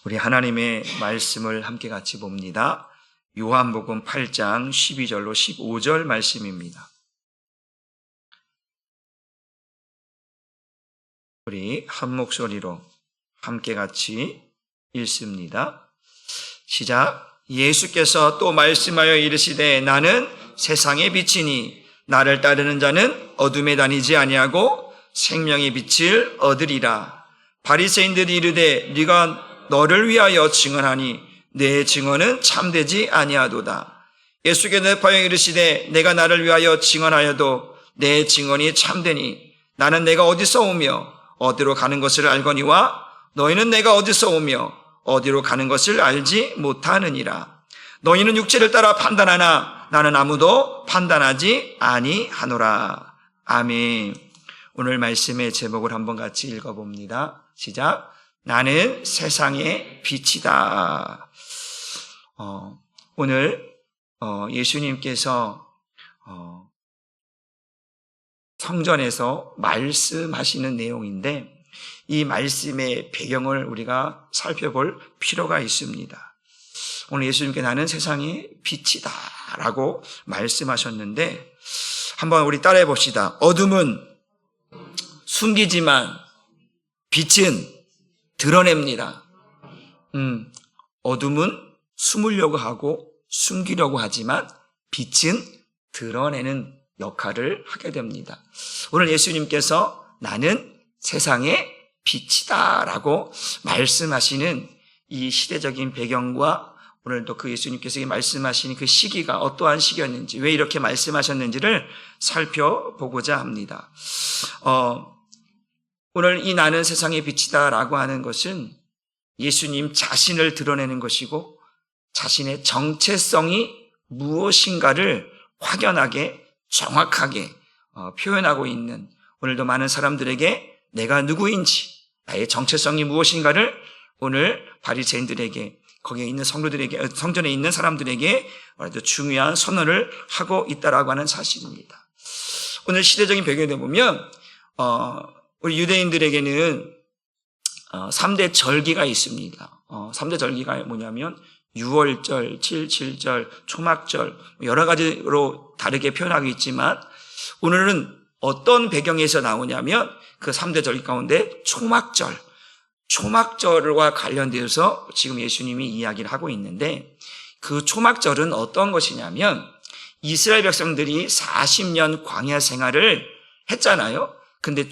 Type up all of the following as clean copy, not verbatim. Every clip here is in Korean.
우리 하나님의 말씀을 함께 같이 봅니다. 요한복음 8장 12절로 15절 말씀입니다. 우리 한 목소리로 함께 같이 읽습니다. 시작. 예수께서 또 말씀하여 이르시되 나는 세상의 빛이니 나를 따르는 자는 어둠에 다니지 아니하고 생명의 빛을 얻으리라. 바리새인들이 이르되 네가 너를 위하여 증언하니 내 증언은 참되지 아니하도다. 예수께서 대답하여 이르시되 내가 나를 위하여 증언하여도 내 증언이 참되니 나는 내가 어디서 오며 어디로 가는 것을 알거니와 너희는 내가 어디서 오며 어디로 가는 것을 알지 못하느니라. 너희는 육체를 따라 판단하나 나는 아무도 판단하지 아니하노라. 아멘. 오늘 말씀의 제목을 한번 같이 읽어봅니다. 시작. 나는 세상의 빛이다. 오늘 예수님께서 성전에서 말씀하시는 내용인데 이 말씀의 배경을 우리가 살펴볼 필요가 있습니다. 오늘 예수님께 나는 세상의 빛이다 라고 말씀하셨는데 한번 우리 따라해 봅시다. 어둠은 숨기지만 빛은 드러냅니다. 어둠은 숨으려고 하고 숨기려고 하지만 빛은 드러내는 역할을 하게 됩니다. 오늘 예수님께서 나는 세상의 빛이다 라고 말씀하시는 이 시대적인 배경과 오늘도 그 예수님께서 말씀하시는 그 시기가 어떠한 시기였는지, 왜 이렇게 말씀하셨는지를 살펴보고자 합니다. 오늘 이 나는 세상의 빛이다 라고 하는 것은 예수님 자신을 드러내는 것이고 자신의 정체성이 무엇인가를 확연하게 정확하게 표현하고 있는, 오늘도 많은 사람들에게 내가 누구인지, 나의 정체성이 무엇인가를 오늘 바리새인들에게, 거기에 있는 성도들에게, 성전에 있는 사람들에게 중요한 선언을 하고 있다라고 하는 사실입니다. 오늘 시대적인 배경에 보면 우리 유대인들에게는 3대 절기가 있습니다. 3대 절기가 뭐냐면 유월절, 7.7절, 초막절, 여러 가지로 다르게 표현하고 있지만 오늘은 어떤 배경에서 나오냐면 그 3대 절기 가운데 초막절과 관련되어서 지금 예수님이 이야기를 하고 있는데, 그 초막절은 어떤 것이냐면 이스라엘 백성들이 40년 광야 생활을 했잖아요. 근데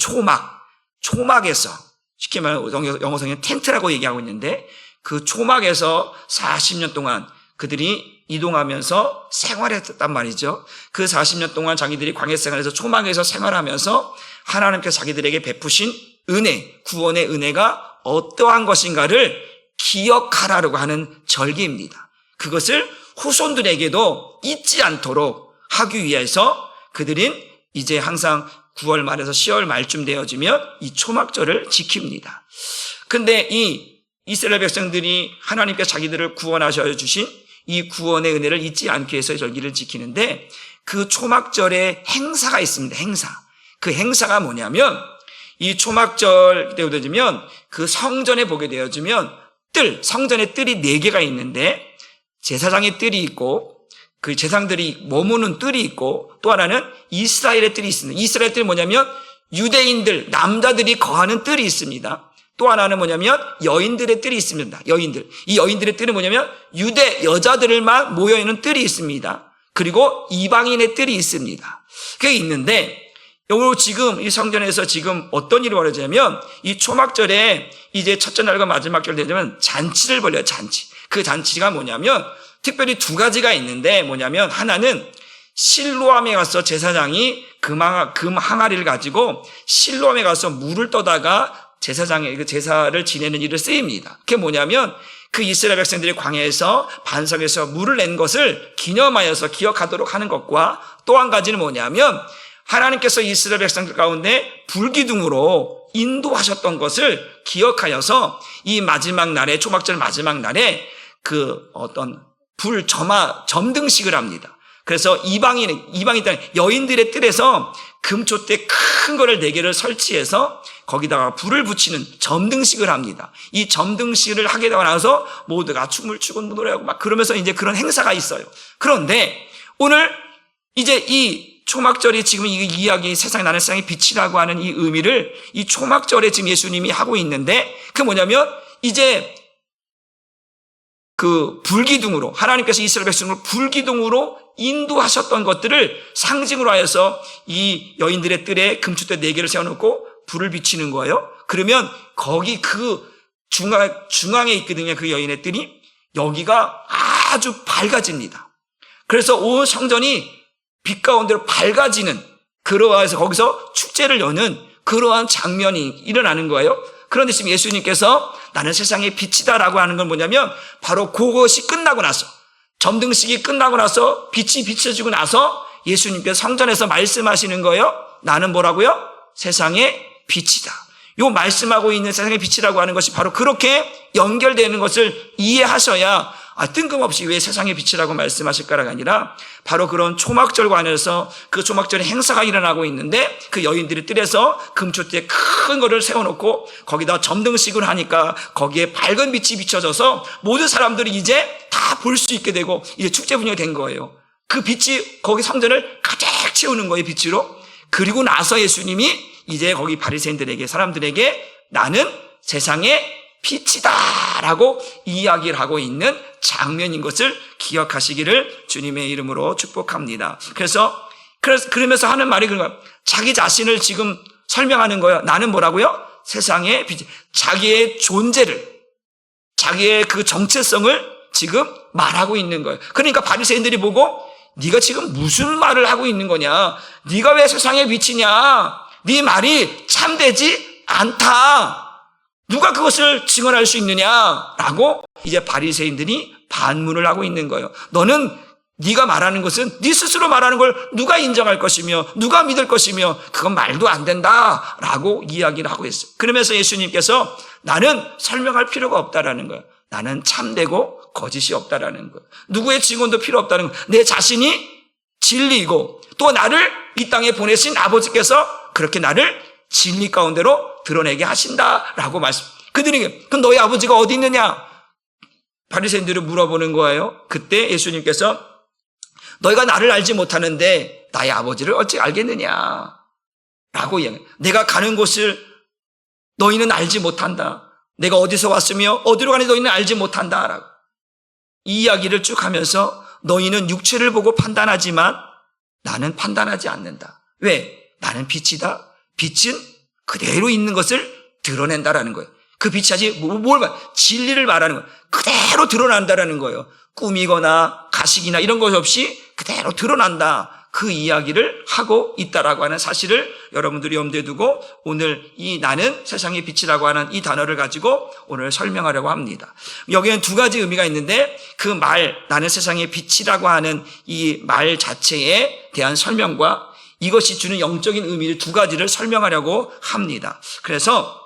초막에서, 쉽게 말하면 영어 성경에 텐트라고 얘기하고 있는데 그 초막에서 40년 동안 그들이 이동하면서 생활했단 말이죠. 그 40년 동안 자기들이 광야 생활에서 초막에서 생활하면서 하나님께서 자기들에게 베푸신 은혜, 구원의 은혜가 어떠한 것인가를 기억하라고 하는 절기입니다. 그것을 후손들에게도 잊지 않도록 하기 위해서 그들은 이제 항상 9월 말에서 10월 말쯤 되어지면 이 초막절을 지킵니다. 근데 이 이스라엘 백성들이 하나님께서 자기들을 구원하셔 주신 이 구원의 은혜를 잊지 않기 위해서 절기를 지키는데, 그 초막절에 행사가 있습니다. 그 행사가 뭐냐면 이 초막절 때 되어지면 그 성전에 보게 되어지면 성전에 뜰이 4개가 있는데 제사장의 뜰이 있고 그 제사장들이 머무는 뜰이 있고 또 하나는 이스라엘의 뜰이 있습니다. 이스라엘 뜰이 뭐냐면 유대인들, 남자들이 거하는 뜰이 있습니다. 또 하나는 뭐냐면 여인들의 뜰이 있습니다. 이 여인들의 뜰은 뭐냐면 유대 여자들만 모여있는 뜰이 있습니다. 그리고 이방인의 뜰이 있습니다. 그게 있는데 여기 지금 이 성전에서 지금 어떤 일이 벌어지냐면 이 초막절에 이제 첫째 날과 마지막 절 되면 잔치를 벌려요. 그 잔치가 뭐냐면 특별히 2가지가 있는데 뭐냐면 하나는 실로암에 가서 제사장이 금 항아리를 가지고 실로암에 가서 물을 떠다가 제사장의 그 제사를 지내는 일을 쓰입니다. 그게 뭐냐면 그 이스라엘 백성들이 광야에서 반석에서 물을 낸 것을 기념하여서 기억하도록 하는 것과 또 한 가지는 뭐냐면 하나님께서 이스라엘 백성들 가운데 불기둥으로 인도하셨던 것을 기억하여서 이 마지막 날에, 초막절 마지막 날에 그 어떤 점등식을 합니다. 그래서 이방인 땅 여인들의 뜰에서 금초대 큰 거를 4개를 설치해서 거기다가 불을 붙이는 점등식을 합니다. 이 점등식을 하게 되고 나서 모두가 춤을 추고 노래하고 막 그러면서 이제 그런 행사가 있어요. 그런데 오늘 이제 이 초막절이 지금 이 이야기 세상에 나는 세상의 빛이라고 하는 이 의미를 이 초막절에 지금 예수님이 하고 있는데 그 뭐냐면 이제 그 불기둥으로 하나님께서 이스라엘 백성을 불기둥으로 인도하셨던 것들을 상징으로 하여서 이 여인들의 뜰에 금추대 4개를 세워놓고 불을 비치는 거예요. 그러면 거기 그 중앙에 있거든요. 그 여인의 뜰이 여기가 아주 밝아집니다. 그래서 온 성전이 빛 가운데로 밝아지는 그러해서 거기서 축제를 여는 그러한 장면이 일어나는 거예요. 그런데 지금 예수님께서 나는 세상의 빛이다라고 하는 건 뭐냐면 바로 그것이 끝나고 나서 점등식이 끝나고 나서 빛이 비춰지고 나서 예수님께서 성전에서 말씀하시는 거예요. 나는 뭐라고요? 세상의 빛이다. 요 말씀하고 있는 세상의 빛이라고 하는 것이 바로 그렇게 연결되는 것을 이해하셔야 뜬금없이 왜 세상의 빛이라고 말씀하실까가 아니라 바로 그런 초막절과 관해서 그 초막절의 행사가 일어나고 있는데 그 여인들이 뜰에서 금초대에 큰 거를 세워놓고 거기다 점등식을 하니까 거기에 밝은 빛이 비춰져서 모든 사람들이 이제 다 볼 수 있게 되고 이제 축제 분위기가 된 거예요. 그 빛이 거기 성전을 가득 채우는 거예요, 빛으로. 그리고 나서 예수님이 이제 거기 바리새인들에게 사람들에게 나는 세상의 빛이다라고 이야기를 하고 있는 장면인 것을 기억하시기를 주님의 이름으로 축복합니다. 그러면서 하는 말이 그런 거예요. 자기 자신을 지금 설명하는 거예요. 나는 뭐라고요? 세상의 빛. 자기의 존재를, 자기의 그 정체성을 지금 말하고 있는 거예요. 그러니까 바리새인들이 보고 네가 지금 무슨 말을 하고 있는 거냐? 네가 왜 세상의 빛이냐? 네 말이 참되지 않다. 누가 그것을 증언할 수 있느냐라고 이제 바리새인들이 반문을 하고 있는 거예요. 너는 네가 말하는 것은 네 스스로 말하는 걸 누가 인정할 것이며 누가 믿을 것이며 그건 말도 안 된다라고 이야기를 하고 있어요. 그러면서 예수님께서 나는 설명할 필요가 없다라는 거예요. 나는 참되고 거짓이 없다라는 거예요. 누구의 증언도 필요 없다는 거예요. 내 자신이 진리이고 또 나를 이 땅에 보내신 아버지께서 그렇게 나를 진리 가운데로 드러내게 하신다라고 말씀. 그들에게 그럼 너희 아버지가 어디 있느냐? 바리새인들을 물어보는 거예요. 그때 예수님께서 너희가 나를 알지 못하는데 나의 아버지를 어찌 알겠느냐? 라고 이야기해요. 내가 가는 곳을 너희는 알지 못한다. 내가 어디서 왔으며 어디로 가는지 너희는 알지 못한다. 라고. 이 이야기를 쭉 하면서 너희는 육체를 보고 판단하지만 나는 판단하지 않는다. 왜? 나는 빛이다. 빛은 그대로 있는 것을 드러낸다라는 거예요. 그 빛이 아직 진리를 말하는 거예요. 그대로 드러난다라는 거예요. 꾸미거나 가식이나 이런 것 없이 그대로 드러난다. 그 이야기를 하고 있다라고 하는 사실을 여러분들이 염두에 두고 오늘 이 나는 세상의 빛이라고 하는 이 단어를 가지고 오늘 설명하려고 합니다. 여기에는 두 가지 의미가 있는데 그 말, 나는 세상의 빛이라고 하는 이 말 자체에 대한 설명과 이것이 주는 영적인 의미를 두 가지를 설명하려고 합니다. 그래서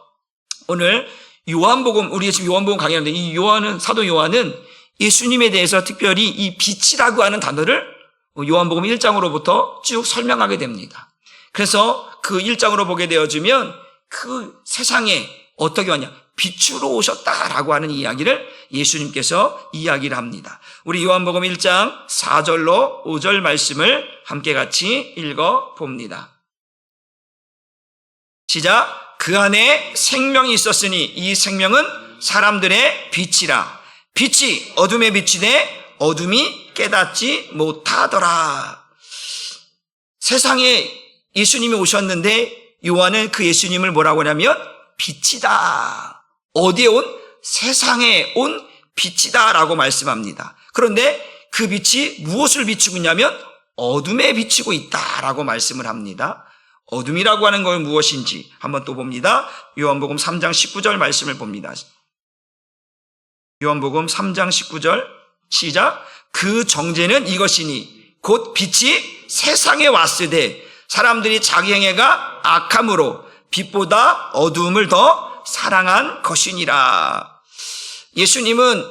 오늘 요한복음, 우리가 지금 요한복음 강의하는데 이 사도 요한은 예수님에 대해서 특별히 이 빛이라고 하는 단어를 요한복음 1장으로부터 쭉 설명하게 됩니다. 그래서 그 1장으로 보게 되어지면 그 세상에 어떻게 왔냐? 빛으로 오셨다라고 하는 이야기를 예수님께서 이야기를 합니다. 우리 요한복음 1장 4절로 5절 말씀을 함께 같이 읽어 봅니다. 시작. 그 안에 생명이 있었으니 이 생명은 사람들의 빛이라. 빛이 어둠에 비치되 어둠이 깨닫지 못하더라. 세상에 예수님이 오셨는데 요한은 그 예수님을 뭐라고 하냐면 빛이다. 어디에 온? 세상에 온 빛이다 라고 말씀합니다. 그런데 그 빛이 무엇을 비추고 있냐면 어둠에 비치고 있다라고 말씀을 합니다. 어둠이라고 하는 건 무엇인지 한번 또 봅니다. 요한복음 3장 19절 말씀을 봅니다. 요한복음 3장 19절 시작. 그 정죄는 이것이니 곧 빛이 세상에 왔으되 사람들이 자기 행위가 악함으로 빛보다 어두움을 더 사랑한 것이니라. 예수님은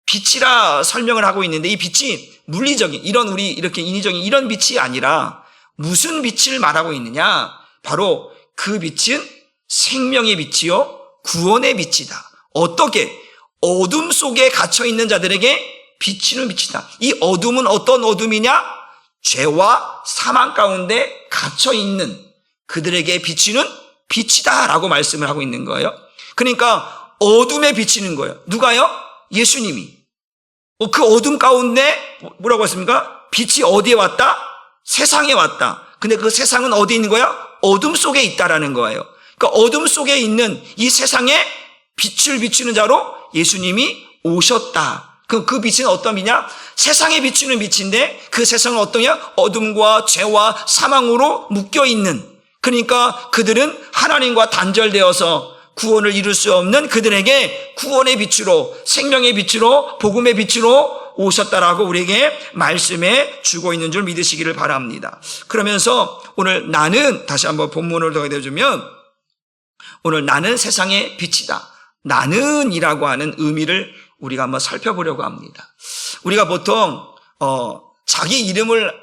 빛이라 설명을 하고 있는데 이 빛이 물리적인 이런 우리 이렇게 인위적인 이런 빛이 아니라 무슨 빛을 말하고 있느냐? 바로 그 빛은 생명의 빛이요 구원의 빛이다. 어떻게? 어둠 속에 갇혀있는 자들에게 비치는 빛이다. 이 어둠은 어떤 어둠이냐? 죄와 사망 가운데 갇혀있는 그들에게 비치는 빛이다 라고 말씀을 하고 있는 거예요. 그러니까 어둠에 비치는 거예요. 누가요? 예수님이. 그 어둠 가운데 뭐라고 했습니까? 빛이 어디에 왔다? 세상에 왔다. 근데 그 세상은 어디에 있는 거야? 어둠 속에 있다라는 거예요. 그러니까 어둠 속에 있는 이 세상에 빛을 비추는 자로 예수님이 오셨다. 그 빛은 어떤 빛이냐? 세상에 비추는 빛인데 그 세상은 어떠냐? 어둠과 죄와 사망으로 묶여있는, 그러니까 그들은 하나님과 단절되어서 구원을 이룰 수 없는 그들에게 구원의 빛으로, 생명의 빛으로, 복음의 빛으로 오셨다라고 우리에게 말씀해 주고 있는 줄 믿으시기를 바랍니다. 그러면서 오늘 나는, 다시 한번 본문을 더 해주면, 오늘 나는 세상의 빛이다. 나는이라고 하는 의미를 우리가 한번 살펴보려고 합니다. 우리가 보통 자기 이름을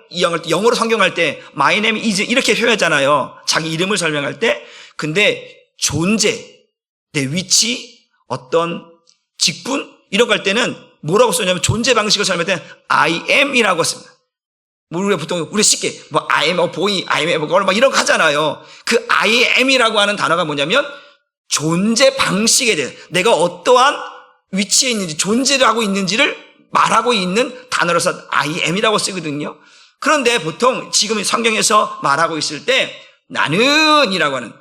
영어로 성경할 때 My name is 이렇게 표현하잖아요. 자기 이름을 설명할 때. 근데 존재, 내 위치, 어떤 직분 이런 거 할 때는 뭐라고 쓰냐면 존재 방식을 설명할 때는 I am이라고 씁니다. 우리가 보통 우리 쉽게 뭐 I am a boy, I am a girl 막 이런 거 하잖아요. 그 I am이라고 하는 단어가 뭐냐면 존재 방식에 대해 내가 어떠한 위치에 있는지, 존재를 하고 있는지를 말하고 있는 단어로서 I am이라고 쓰거든요. 그런데 보통 지금 성경에서 말하고 있을 때 나는이라고 하는,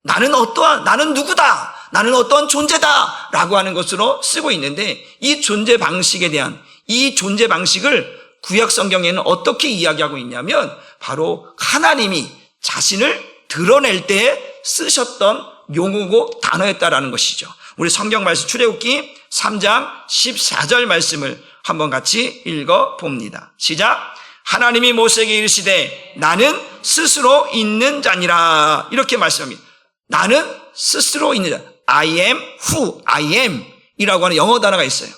나는 어떠한, 나는 누구다, 나는 어떠한 존재다 라고 하는 것으로 쓰고 있는데, 이 존재 방식에 대한, 이 존재 방식을 구약 성경에는 어떻게 이야기하고 있냐면 바로 하나님이 자신을 드러낼 때 쓰셨던 용어고 단어였다라는 것이죠. 우리 성경 말씀 출애굽기 3장 14절 말씀을 한번 같이 읽어 봅니다. 시작. 하나님이 모세에게 이르시되 나는 스스로 있는 자니라. 이렇게 말씀합니다. 나는 스스로 있는 자. I am who I am 이라고 하는 영어 단어가 있어요.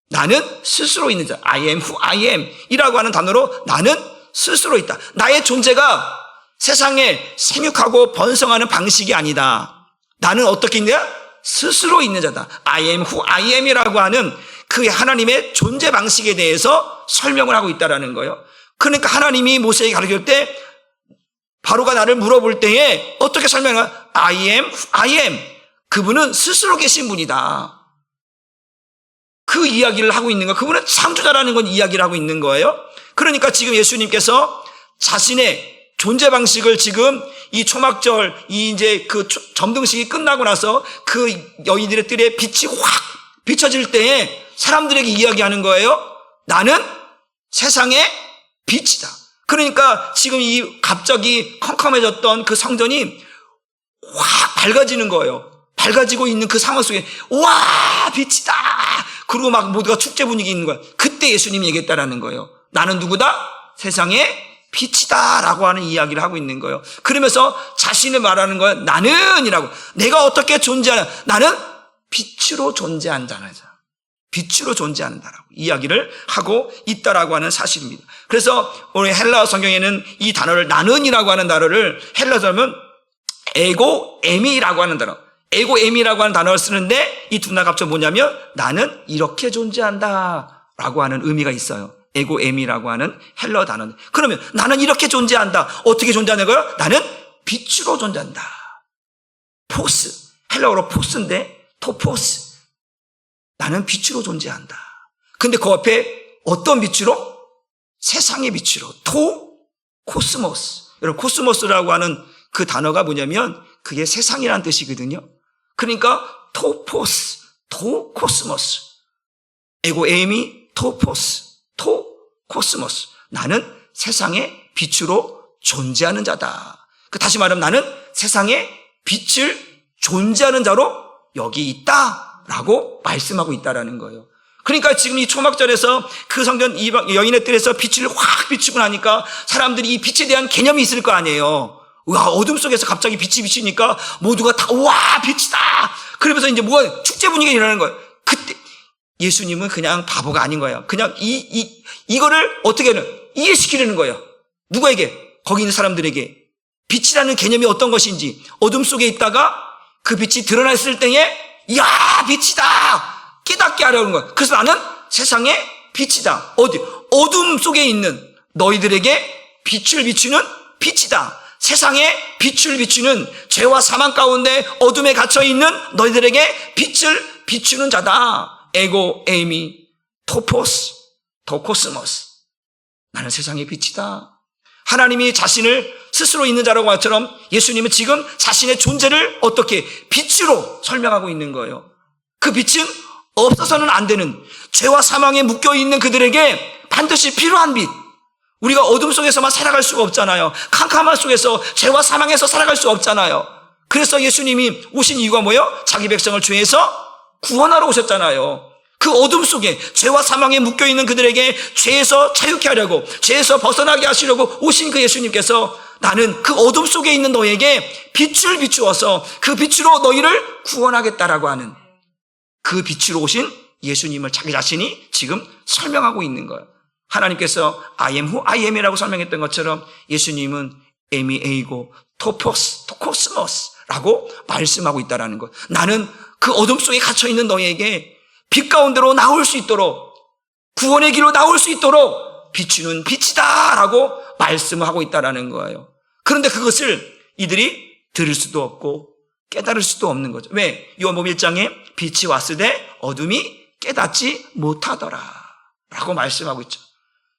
나는 스스로 있는 자. I am who I am 이라고 하는 단어로 나는 스스로 있다. 나의 존재가 세상에 생육하고 번성하는 방식이 아니다. 나는 어떻게 있느냐? 스스로 있는 자다. I am who I am 이라고 하는 그 하나님의 존재 방식에 대해서 설명을 하고 있다는 거예요. 그러니까 하나님이 모세에게 가르칠 때 바로가 나를 물어볼 때에 어떻게 설명하냐? I am who I am. 그분은 스스로 계신 분이다. 그 이야기를 하고 있는 거예요. 그분은 창조자라는 건 이야기를 하고 있는 거예요. 그러니까 지금 예수님께서 자신의 존재 방식을 지금 이 초막절, 이제 그 점등식이 끝나고 나서 그 여인들의 뜰에 빛이 확 비춰질 때에 사람들에게 이야기하는 거예요. 나는 세상의 빛이다. 그러니까 지금 이 갑자기 컴컴해졌던 그 성전이 확 밝아지는 거예요. 밝아지고 있는 그 상황 속에 와 빛이다. 그리고 막 모두가 축제 분위기 있는 거야. 그때 예수님이 얘기했다라는 거예요. 나는 누구다? 세상의 빛이다 라고 하는 이야기를 하고 있는 거예요. 그러면서 자신을 말하는 거예요. 나는이라고. 내가 어떻게 존재하냐? 나는 빛으로 존재한다는 자. 빛으로 존재한다라고 이야기를 하고 있다라고 하는 사실입니다. 그래서 우리 헬라어 성경에는 이 단어를 나는이라고 하는 단어를 헬라어로 하면 에고 에미라고 하는 단어, 에고 에미라고 하는 단어를 쓰는데 이 두 단어가 합쳐 뭐냐면 나는 이렇게 존재한다 라고 하는 의미가 있어요. 에고 에미라고 하는 헬라어 단어는. 그러면 나는 이렇게 존재한다. 어떻게 존재하는 거예요? 나는 빛으로 존재한다. 포스, 헬라어로 포스인데 토포스. 나는 빛으로 존재한다. 근데 그 앞에 어떤 빛으로? 세상의 빛으로. 코스모스. 여러분 코스모스라고 하는 그 단어가 뭐냐면 그게 세상이라는 뜻이거든요. 그러니까 토포스, 코스모스. 에고 에미, 토포스. 코스모스. 나는 세상의 빛으로 존재하는 자다. 다시 말하면 나는 세상의 빛을 존재하는 자로 여기 있다라고 말씀하고 있다라는 거예요. 그러니까 지금 이 초막절에서 그 성전 여인의 뜰에서 빛을 확 비추고 나니까 사람들이 이 빛에 대한 개념이 있을 거 아니에요. 와, 어둠 속에서 갑자기 빛이 비치니까 모두가 다 와 빛이다. 그러면서 이제 뭐가 축제 분위기가 일어나는 거예요. 그때 예수님은 그냥 바보가 아닌 거예요. 그냥 이거를 어떻게 하는 이해시키려는 거예요. 누구에게? 거기 있는 사람들에게. 빛이라는 개념이 어떤 것인지, 어둠 속에 있다가 그 빛이 드러났을 때에 야, 빛이다! 깨닫게 하려는 거야. 그래서 나는 세상의 빛이다. 어둠 속에 있는 너희들에게 빛을 비추는 빛이다. 세상에 빛을 비추는, 죄와 사망 가운데 어둠에 갇혀있는 너희들에게 빛을 비추는 자다. 에고, 에이미, 토포스, 토코스모스. 나는 세상의 빛이다. 하나님이 자신을 스스로 있는 자라고 한 것처럼 예수님은 지금 자신의 존재를 어떻게 빛으로 설명하고 있는 거예요. 그 빛은 없어서는 안 되는, 죄와 사망에 묶여있는 그들에게 반드시 필요한 빛. 우리가 어둠 속에서만 살아갈 수가 없잖아요. 캄캄한 속에서, 죄와 사망에서 살아갈 수 없잖아요. 그래서 예수님이 오신 이유가 뭐예요? 자기 백성을 죄에서 구원하러 오셨잖아요. 그 어둠 속에 죄와 사망에 묶여있는 그들에게 죄에서 자유케 하려고, 죄에서 벗어나게 하시려고 오신 그 예수님께서 나는 그 어둠 속에 있는 너에게 빛을 비추어서 그 빛으로 너희를 구원하겠다라고 하는, 그 빛으로 오신 예수님을 자기 자신이 지금 설명하고 있는 거예요. 하나님께서 I am who I am이라고 설명했던 것처럼 예수님은 에미, 에이고, 토포스, 토코스모스라고 말씀하고 있다라는 것. 나는 그 어둠 속에 갇혀있는 너희에게 빛 가운데로 나올 수 있도록, 구원의 길로 나올 수 있도록 비추는 빛이다 라고 말씀을 하고 있다라는 거예요. 그런데 그것을 이들이 들을 수도 없고 깨달을 수도 없는 거죠. 왜? 요한복음 1장에 빛이 왔으되 어둠이 깨닫지 못하더라 라고 말씀하고 있죠.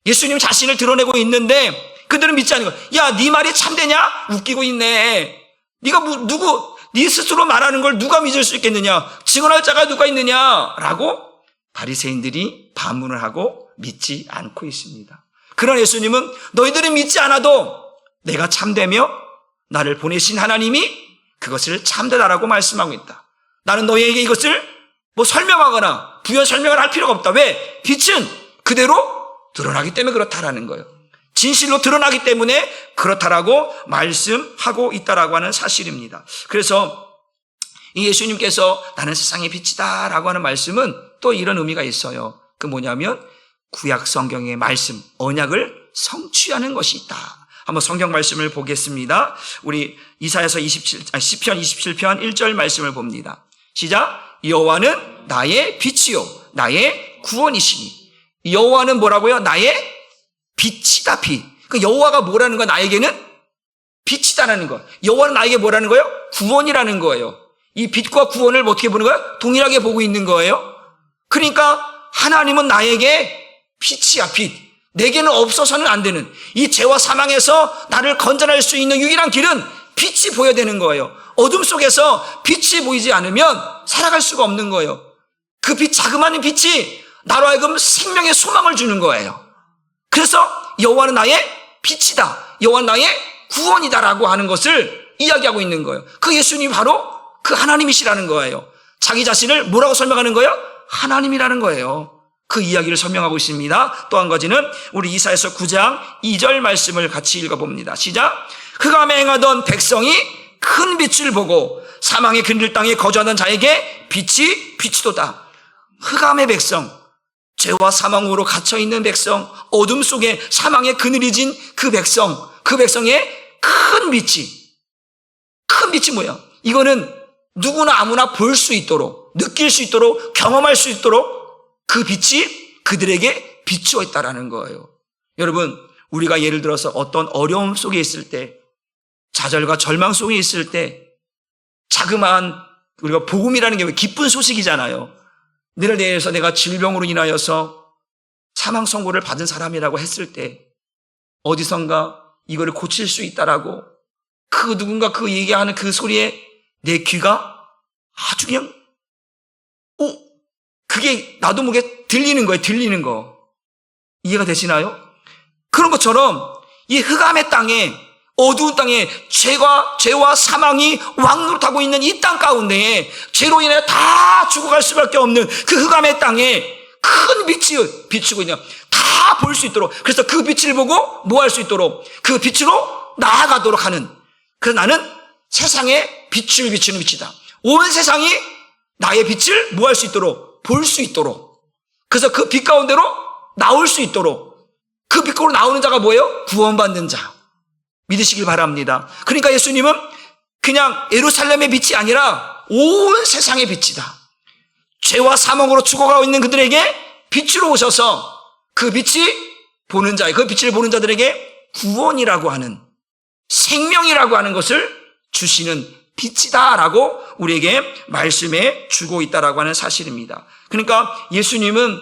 예수님 자신을 드러내고 있는데 그들은 믿지 않는 거예요. 야, 네 말이 참되냐? 웃기고 있네. 네가 네 스스로 말하는 걸 누가 믿을 수 있겠느냐? 증언할 자가 누가 있느냐? 라고 바리새인들이 반문을 하고 믿지 않고 있습니다. 그러나 예수님은 너희들이 믿지 않아도 내가 참되며 나를 보내신 하나님이 그것을 참되다라고 말씀하고 있다. 나는 너희에게 이것을 설명하거나 부연 설명을 할 필요가 없다. 왜? 빛은 그대로 드러나기 때문에 그렇다라는 거예요. 진실로 드러나기 때문에 그렇다라고 말씀하고 있다라고 하는 사실입니다. 그래서 이 예수님께서 나는 세상의 빛이다 라고 하는 말씀은 또 이런 의미가 있어요. 그 뭐냐면 구약 성경의 말씀, 언약을 성취하는 것이 있다. 한번 성경 말씀을 보겠습니다. 우리 이사야서 시편 27편 1절 말씀을 봅니다. 시작. 여호와는 나의 빛이요 나의 구원이시니. 여호와는 뭐라고요? 나의 빛이다. 빛. 그 여호와가 뭐라는 거야? 나에게는 빛이다라는 거. 여호와는 나에게 뭐라는 거예요? 구원이라는 거예요. 이 빛과 구원을 어떻게 보는 거야? 동일하게 보고 있는 거예요. 그러니까 하나님은 나에게 빛이야. 빛. 내게는 없어서는 안 되는, 이 죄와 사망에서 나를 건져낼 수 있는 유일한 길은 빛이 보여야 되는 거예요. 어둠 속에서 빛이 보이지 않으면 살아갈 수가 없는 거예요. 그 빛, 자그마한 빛이 나로 하여금 생명의 소망을 주는 거예요. 그래서 여호와는 나의 빛이다, 여호와는 나의 구원이다라고 하는 것을 이야기하고 있는 거예요. 그 예수님이 바로 그 하나님이시라는 거예요. 자기 자신을 뭐라고 설명하는 거예요? 하나님이라는 거예요. 그 이야기를 설명하고 있습니다. 또 한 가지는 우리 이사야서 9장 2절 말씀을 같이 읽어봅니다. 시작. 흑암에 행하던 백성이 큰 빛을 보고 사망의 그늘 땅에 거주하던 자에게 빛이 비치도다. 흑암의 백성, 죄와 사망으로 갇혀있는 백성, 어둠 속에 사망의 그늘이 진 그 백성의 큰 빛이 뭐야? 이거는 누구나 아무나 볼 수 있도록, 느낄 수 있도록, 경험할 수 있도록 그 빛이 그들에게 비추어 있다라는 거예요. 여러분, 우리가 예를 들어서 어떤 어려움 속에 있을 때, 좌절과 절망 속에 있을 때, 자그마한 우리가 복음이라는 게 기쁜 소식이잖아요. 너를 대해서 내가 질병으로 인하여서 사망 선고를 받은 사람이라고 했을 때 어디선가 이거를 고칠 수 있다라고 그 누군가 그 얘기하는 그 소리에 내 귀가 아주 그냥 그게 나도 모르게 들리는 거예요. 들리는 거. 이해가 되시나요? 그런 것처럼 이 흑암의 땅에, 어두운 땅에 죄와 사망이 왕노릇하고 있는 이 땅 가운데에 죄로 인해 다 죽어갈 수밖에 없는 그 흑암의 땅에 큰 빛이 비추고 있는, 다 볼 수 있도록, 그래서 그 빛을 보고 뭐 할 수 있도록, 그 빛으로 나아가도록 하는, 그래서 나는 세상에 빛을 비추는 빛이다. 온 세상이 나의 빛을 뭐 할 수 있도록, 볼 수 있도록, 그래서 그 빛 가운데로 나올 수 있도록, 그 빛 가운데로 나오는 자가 뭐예요? 구원받는 자, 믿으시길 바랍니다. 그러니까 예수님은 그냥 예루살렘의 빛이 아니라 온 세상의 빛이다. 죄와 사망으로 죽어가고 있는 그들에게 빛으로 오셔서 그 빛이 보는 자, 그 빛을 보는 자들에게 구원이라고 하는, 생명이라고 하는 것을 주시는 빛이다라고 우리에게 말씀해 주고 있다라고 하는 사실입니다. 그러니까 예수님은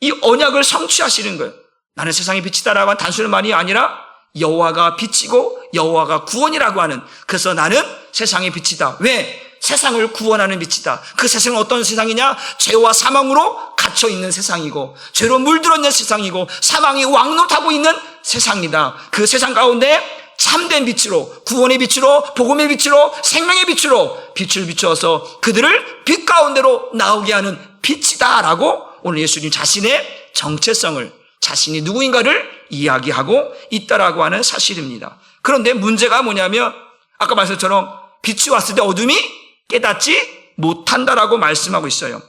이 언약을 성취하시는 거예요. 나는 세상의 빛이다라고 하는 단순한 말이 아니라 여호와가 빛이고 여호와가 구원이라고 하는, 그래서 나는 세상의 빛이다. 왜? 세상을 구원하는 빛이다. 그 세상은 어떤 세상이냐? 죄와 사망으로 갇혀 있는 세상이고, 죄로 물들어 있는 세상이고, 사망이 왕노하고 있는 세상이다. 그 세상 가운데 참된 빛으로, 구원의 빛으로, 복음의 빛으로, 생명의 빛으로 빛을 비추어서 그들을 빛 가운데로 나오게 하는 빛이다라고 오늘 예수님 자신의 정체성을, 자신이 누구인가를 이야기하고 있다라고 하는 사실입니다. 그런데 문제가 뭐냐면 아까 말씀처럼 빛이 왔을 때 어둠이 깨닫지 못한다라고 말씀하고 있어요.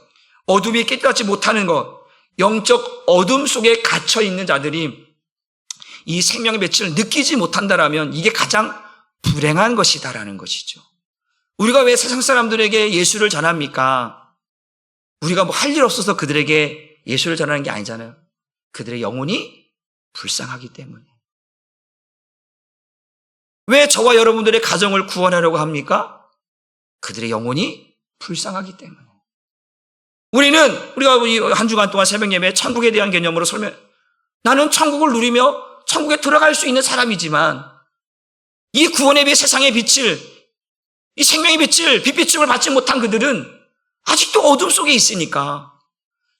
어둠이 깨닫지 못하는 것, 영적 어둠 속에 갇혀 있는 자들이 이 생명의 빛을 느끼지 못한다라면 이게 가장 불행한 것이다라는 것이죠. 우리가 왜 세상 사람들에게 예수를 전합니까? 우리가 뭐 할 일 없어서 그들에게 예수를 전하는 게 아니잖아요. 그들의 영혼이 불쌍하기 때문에. 왜 저와 여러분들의 가정을 구원하려고 합니까? 그들의 영혼이 불쌍하기 때문에. 우리가 한 주간 동안 새벽 예배 천국에 대한 개념으로 나는 천국을 누리며 천국에 들어갈 수 있는 사람이지만 이 구원의 빛, 세상의 빛을, 이 생명의 빛을, 빛비춤을 받지 못한 그들은 아직도 어둠 속에 있으니까,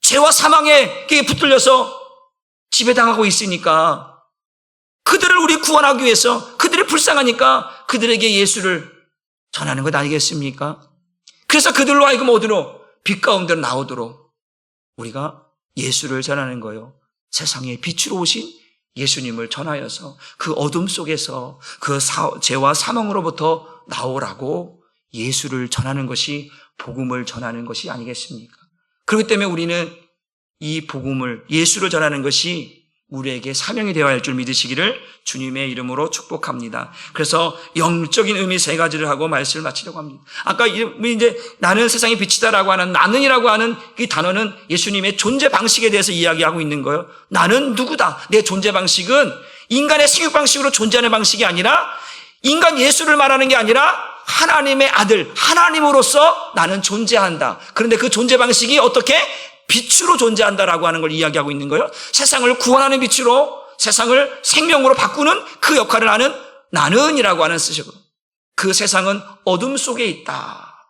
죄와 사망에 붙들려서 지배당하고 있으니까, 그들을 우리 구원하기 위해서, 그들이 불쌍하니까 그들에게 예수를 전하는 것 아니겠습니까? 그래서 그들로 하여금 어디로? 빛 가운데로 나오도록 우리가 예수를 전하는 거예요. 세상에 빛으로 오신 예수님을 전하여서 그 어둠 속에서 그 죄와 사망으로부터 나오라고 예수를 전하는 것이 복음을 전하는 것이 아니겠습니까? 그렇기 때문에 우리는 이 복음을, 예수를 전하는 것이 우리에게 사명이 되어야 할 줄 믿으시기를 주님의 이름으로 축복합니다. 그래서 영적인 의미 3가지를 하고 말씀을 마치려고 합니다. 아까 이제 나는 세상의 빛이다라고 하는 나는이라고 하는 이 단어는 예수님의 존재 방식에 대해서 이야기하고 있는 거예요. 나는 누구다. 내 존재 방식은 인간의 생육 방식으로 존재하는 방식이 아니라, 인간 예수를 말하는 게 아니라 하나님의 아들, 하나님으로서 나는 존재한다. 그런데 그 존재 방식이 어떻게? 빛으로 존재한다라고 하는 걸 이야기하고 있는 거예요. 세상을 구원하는 빛으로, 세상을 생명으로 바꾸는 그 역할을 하는 나는이라고 하는 뜻이고, 그 세상은 어둠 속에 있다.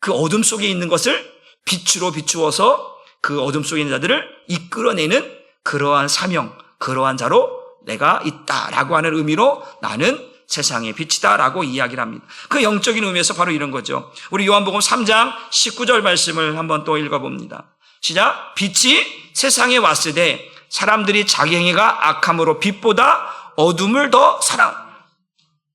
그 어둠 속에 있는 것을 빛으로 비추어서 그 어둠 속에 있는 자들을 이끌어내는 그러한 사명, 그러한 자로 내가 있다라고 하는 의미로 나는 세상의 빛이다라고 이야기를 합니다. 그 영적인 의미에서 바로 이런 거죠. 우리 요한복음 3장 19절 말씀을 한번 또 읽어봅니다. 시작. 빛이 세상에 왔을 때 사람들이 자기 행위가 악함으로 빛보다 어둠을 더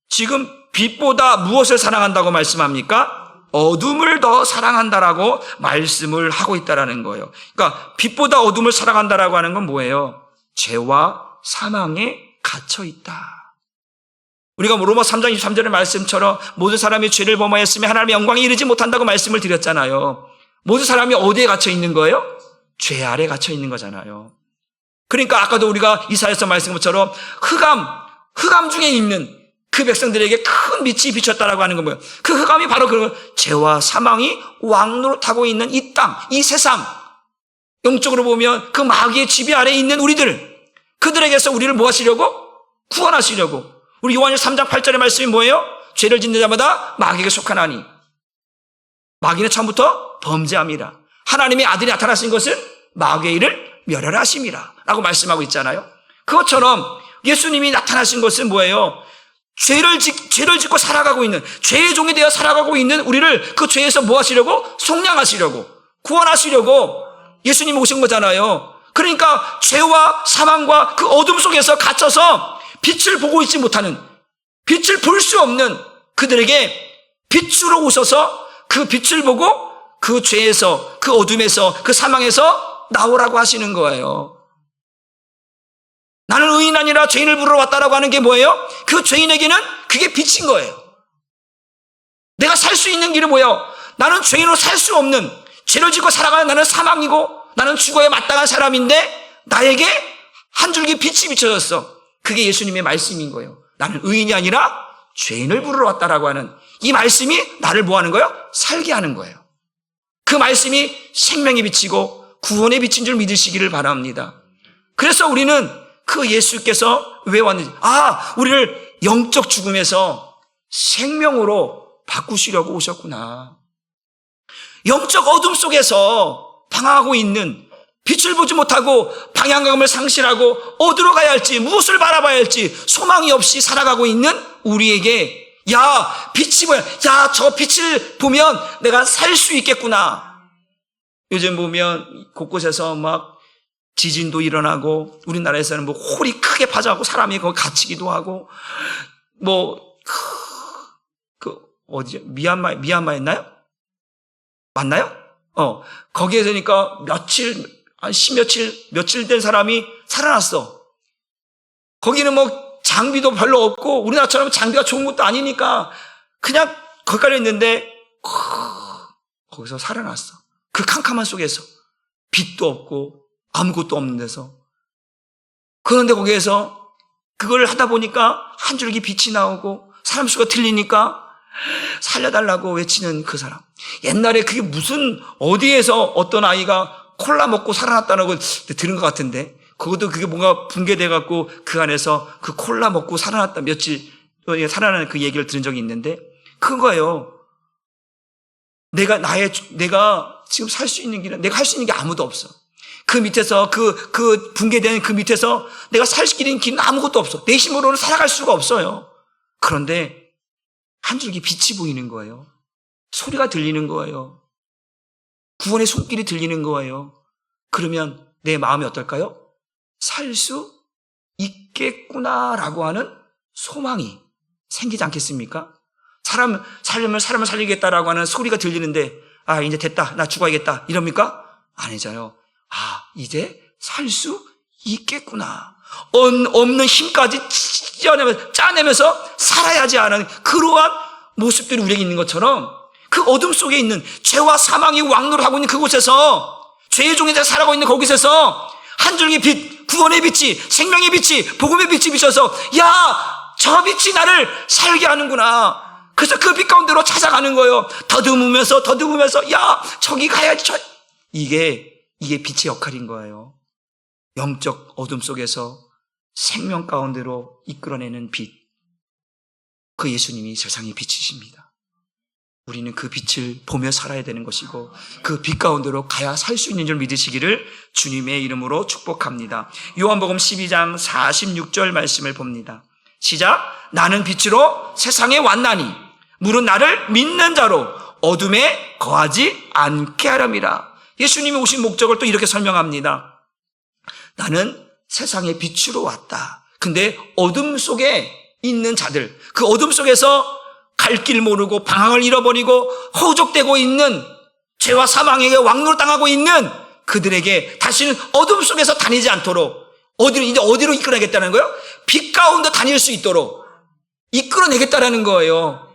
지금 빛보다 무엇을 사랑한다고 말씀합니까? 어둠을 더 사랑한다라고 말씀을 하고 있다라는 거예요. 그러니까 빛보다 어둠을 사랑한다라고 하는 건 뭐예요? 죄와 사망에 갇혀 있다. 우리가 로마 3장 23절의 말씀처럼 모든 사람이 죄를 범하였으며 하나님의 영광에 이르지 못한다고 말씀을 드렸잖아요. 모든 사람이 어디에 갇혀 있는 거예요? 죄 아래 갇혀 있는 거잖아요. 그러니까 아까도 우리가 이사야서 말씀한 것처럼 흑암 중에 있는 그 백성들에게 큰 빛이 비쳤다라고 하는 건 뭐예요? 그 흑암이 바로 그런 죄와 사망이 왕노릇하고 있는 이 땅, 이 세상, 영적으로 보면 그 마귀의 지배 아래에 있는 그들에게서 우리를 뭐 하시려고? 구원하시려고. 우리 요한일 3장 8절의 말씀이 뭐예요? 죄를 짓는 자마다 마귀에게 속하나니 마귀는 처음부터 범죄함이라. 하나님의 아들이 나타나신 것은 마귀의 일을 멸하라 하심이라 라고 말씀하고 있잖아요. 그것처럼 예수님이 나타나신 것은 뭐예요? 죄를 짓고 살아가고 있는, 죄의 종이 되어 살아가고 있는 우리를 그 죄에서 뭐 하시려고? 속량하시려고, 구원하시려고 예수님이 오신 거잖아요. 그러니까 죄와 사망과 그 어둠 속에서 갇혀서 빛을 보고 있지 못하는, 빛을 볼 수 없는 그들에게 빛으로 오셔서 그 빛을 보고 그 죄에서, 그 어둠에서, 그 사망에서 나오라고 하시는 거예요. 나는 의인 아니라 죄인을 부르러 왔다라고 하는 게 뭐예요? 그 죄인에게는 그게 빛인 거예요. 내가 살 수 있는 길은 뭐예요? 나는 죄인으로 살 수 없는, 죄를 짓고 살아가는 나는 사망이고 나는 죽어야 마땅한 사람인데 나에게 한 줄기 빛이 비춰졌어. 그게 예수님의 말씀인 거예요. 나는 의인이 아니라 죄인을 부르러 왔다라고 하는 이 말씀이 나를 뭐 하는 거예요? 살게 하는 거예요. 그 말씀이 생명의 빛이고 구원의 빛인 줄 믿으시기를 바랍니다. 그래서 우리는 그 예수께서 왜 왔는지, 우리를 영적 죽음에서 생명으로 바꾸시려고 오셨구나. 영적 어둠 속에서 방황하고 있는, 빛을 보지 못하고 방향감을 상실하고 어디로 가야 할지, 무엇을 바라봐야 할지 소망이 없이 살아가고 있는 우리에게, 빛이 뭐야? 저 빛을 보면 내가 살 수 있겠구나. 요즘 보면 곳곳에서 막 지진도 일어나고, 우리나라에서는 뭐 홀이 크게 파져가고 사람이 거기 갇히기도 하고, 어디죠? 미얀마였나요? 맞나요? 거기에서니까 며칠 된 사람이 살아났어. 거기는 뭐 장비도 별로 없고, 우리나라처럼 장비가 좋은 것도 아니니까 그냥 거기까지 있는데, 거기서 살아났어. 그 캄캄한 속에서. 빛도 없고, 아무것도 없는 데서. 그런데 거기에서 그걸 하다 보니까 한 줄기 빛이 나오고, 사람 수가 틀리니까 살려달라고 외치는 그 사람. 옛날에 그게 무슨, 어디에서 어떤 아이가 콜라 먹고 살아났다는 걸 들은 것 같은데, 그게 뭔가 붕괴돼갖고 그 안에서 그 콜라 먹고 살아났다, 며칠 살아나는 그 얘기를 들은 적이 있는데, 그거예요. 내가 지금 살 수 있는 길은, 내가 할 수 있는 게 아무도 없어. 그 밑에서, 그 붕괴된 그 밑에서 내가 살 수 있는 길은 아무것도 없어. 내 힘으로는 살아갈 수가 없어요. 그런데 한 줄기 빛이 보이는 거예요. 소리가 들리는 거예요. 구원의 손길이 들리는 거예요. 그러면 내 마음이 어떨까요? 살 수 있겠구나라고 하는 소망이 생기지 않겠습니까? 사람을 살리겠다라고 하는 소리가 들리는데, 이제 됐다, 나 죽어야겠다, 이럽니까? 아니잖아요. 이제 살 수 있겠구나. 없는 힘까지 짜내면서 살아야지 하는 그러한 모습들이 우리에게 있는 것처럼, 그 어둠 속에 있는 죄와 사망이 왕노를 하고 있는 그곳에서, 죄의 종에서 살아가고 있는 거기서 한 줄기 빛, 구원의 빛이, 생명의 빛이, 복음의 빛이 비춰서, 저 빛이 나를 살게 하는구나. 그래서 그 빛 가운데로 찾아가는 거예요. 더듬으면서, 저기 가야지. 이게 빛의 역할인 거예요. 영적 어둠 속에서 생명 가운데로 이끌어내는 빛. 그 예수님이 세상의 빛이십니다. 우리는 그 빛을 보며 살아야 되는 것이고, 그 빛 가운데로 가야 살 수 있는 줄 믿으시기를 주님의 이름으로 축복합니다. 요한복음 12장 46절 말씀을 봅니다. 시작. 나는 빛으로 세상에 왔나니 물은 나를 믿는 자로 어둠에 거하지 않게 하렵니다. 예수님이 오신 목적을 또 이렇게 설명합니다. 나는 세상의 빛으로 왔다. 근데 어둠 속에 있는 자들, 그 어둠 속에서 갈 길 모르고 방향을 잃어버리고 허우적대고 있는, 죄와 사망에게 왕노를 당하고 있는 그들에게 다시는 어둠 속에서 다니지 않도록 어디로 이끌어내겠다는 거예요? 빛 가운데 다닐 수 있도록 이끌어내겠다라는 거예요.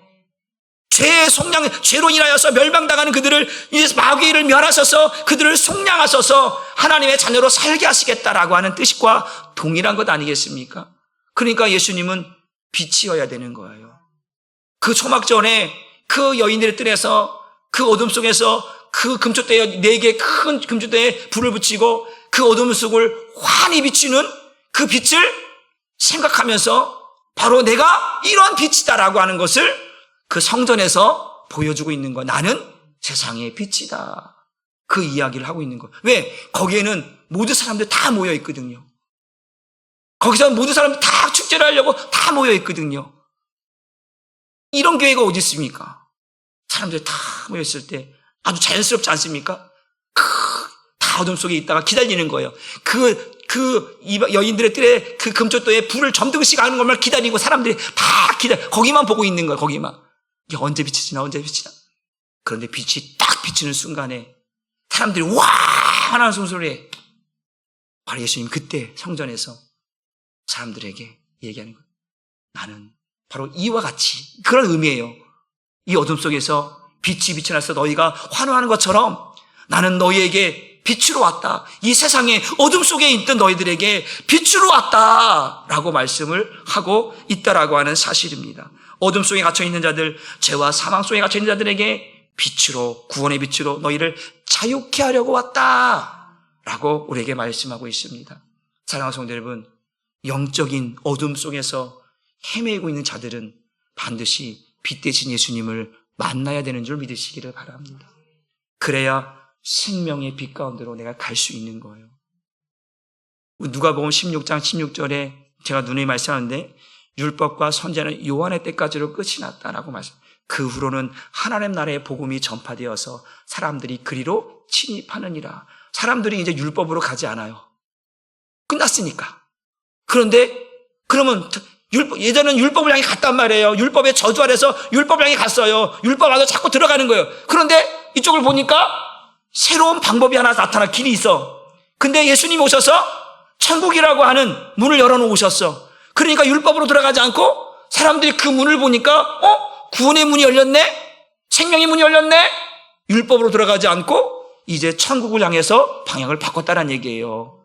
죄로 인하여서 멸망당하는 그들을 이제 마귀를 멸하셔서 그들을 속량하셔서 하나님의 자녀로 살게 하시겠다라고 하는 뜻과 동일한 것 아니겠습니까? 그러니까 예수님은 빛이어야 되는 거예요. 그 초막전에 그 여인들의 뜰에서, 그 어둠 속에서 그 금초대에, 4개 큰 금초대에 불을 붙이고 그 어둠 속을 환히 비추는 그 빛을 생각하면서 바로 내가 이러한 빛이다라고 하는 것을 그 성전에서 보여주고 있는 거. 나는 세상의 빛이다. 그 이야기를 하고 있는 거. 왜? 거기에는 모든 사람들 다 모여 있거든요. 거기서 모든 사람들 다 축제를 하려고 다 모여 있거든요. 이런 교회가 어디 있습니까? 사람들 다 모여 있을 때 아주 자연스럽지 않습니까? 다 어둠 속에 있다가 기다리는 거예요. 여인들의 뜰에 그 금초도에 불을 점등씩 하는 것만 기다리고 사람들이 다 거기만 보고 있는 거예요. 거기만. 이게 언제 비치나. 그런데 빛이 딱 비치는 순간에 사람들이 와 하는 숨소리에 바로 예수님 그때 성전에서 사람들에게 얘기하는 거예요. 나는 바로 이와 같이, 그런 의미예요. 이 어둠 속에서 빛이 비춰나서 너희가 환호하는 것처럼 나는 너희에게 빛으로 왔다. 이 세상의 어둠 속에 있던 너희들에게 빛으로 왔다라고 말씀을 하고 있다라고 하는 사실입니다. 어둠 속에 갇혀 있는 자들, 죄와 사망 속에 갇혀 있는 자들에게 빛으로, 구원의 빛으로 너희를 자유케 하려고 왔다라고 우리에게 말씀하고 있습니다. 사랑하는 성도 여러분, 영적인 어둠 속에서 헤매고 있는 자들은 반드시 빛 대신 예수님을 만나야 되는 줄 믿으시기를 바랍니다. 그래야 생명의 빛 가운데로 내가 갈 수 있는 거예요. 누가복음 16장 16절에 제가 누누이 말씀하는데 율법과 선지자는 요한의 때까지로 끝이 났다라고 말씀. 그 후로는 하나님 나라의 복음이 전파되어서 사람들이 그리로 침입하느니라. 사람들이 이제 율법으로 가지 않아요. 끝났으니까. 그런데 그러면 예전에는 율법을 향해 갔단 말이에요. 율법의 저주 아래서 율법을 향해 갔어요. 율법 안에 자꾸 들어가는 거예요. 그런데 이쪽을 보니까 새로운 방법이 하나 나타나 길이 있어. 근데 예수님이 오셔서 천국이라고 하는 문을 열어놓으셨어. 그러니까 율법으로 들어가지 않고 사람들이 그 문을 보니까 구원의 문이 열렸네? 생명의 문이 열렸네? 율법으로 들어가지 않고 이제 천국을 향해서 방향을 바꿨다는 얘기예요.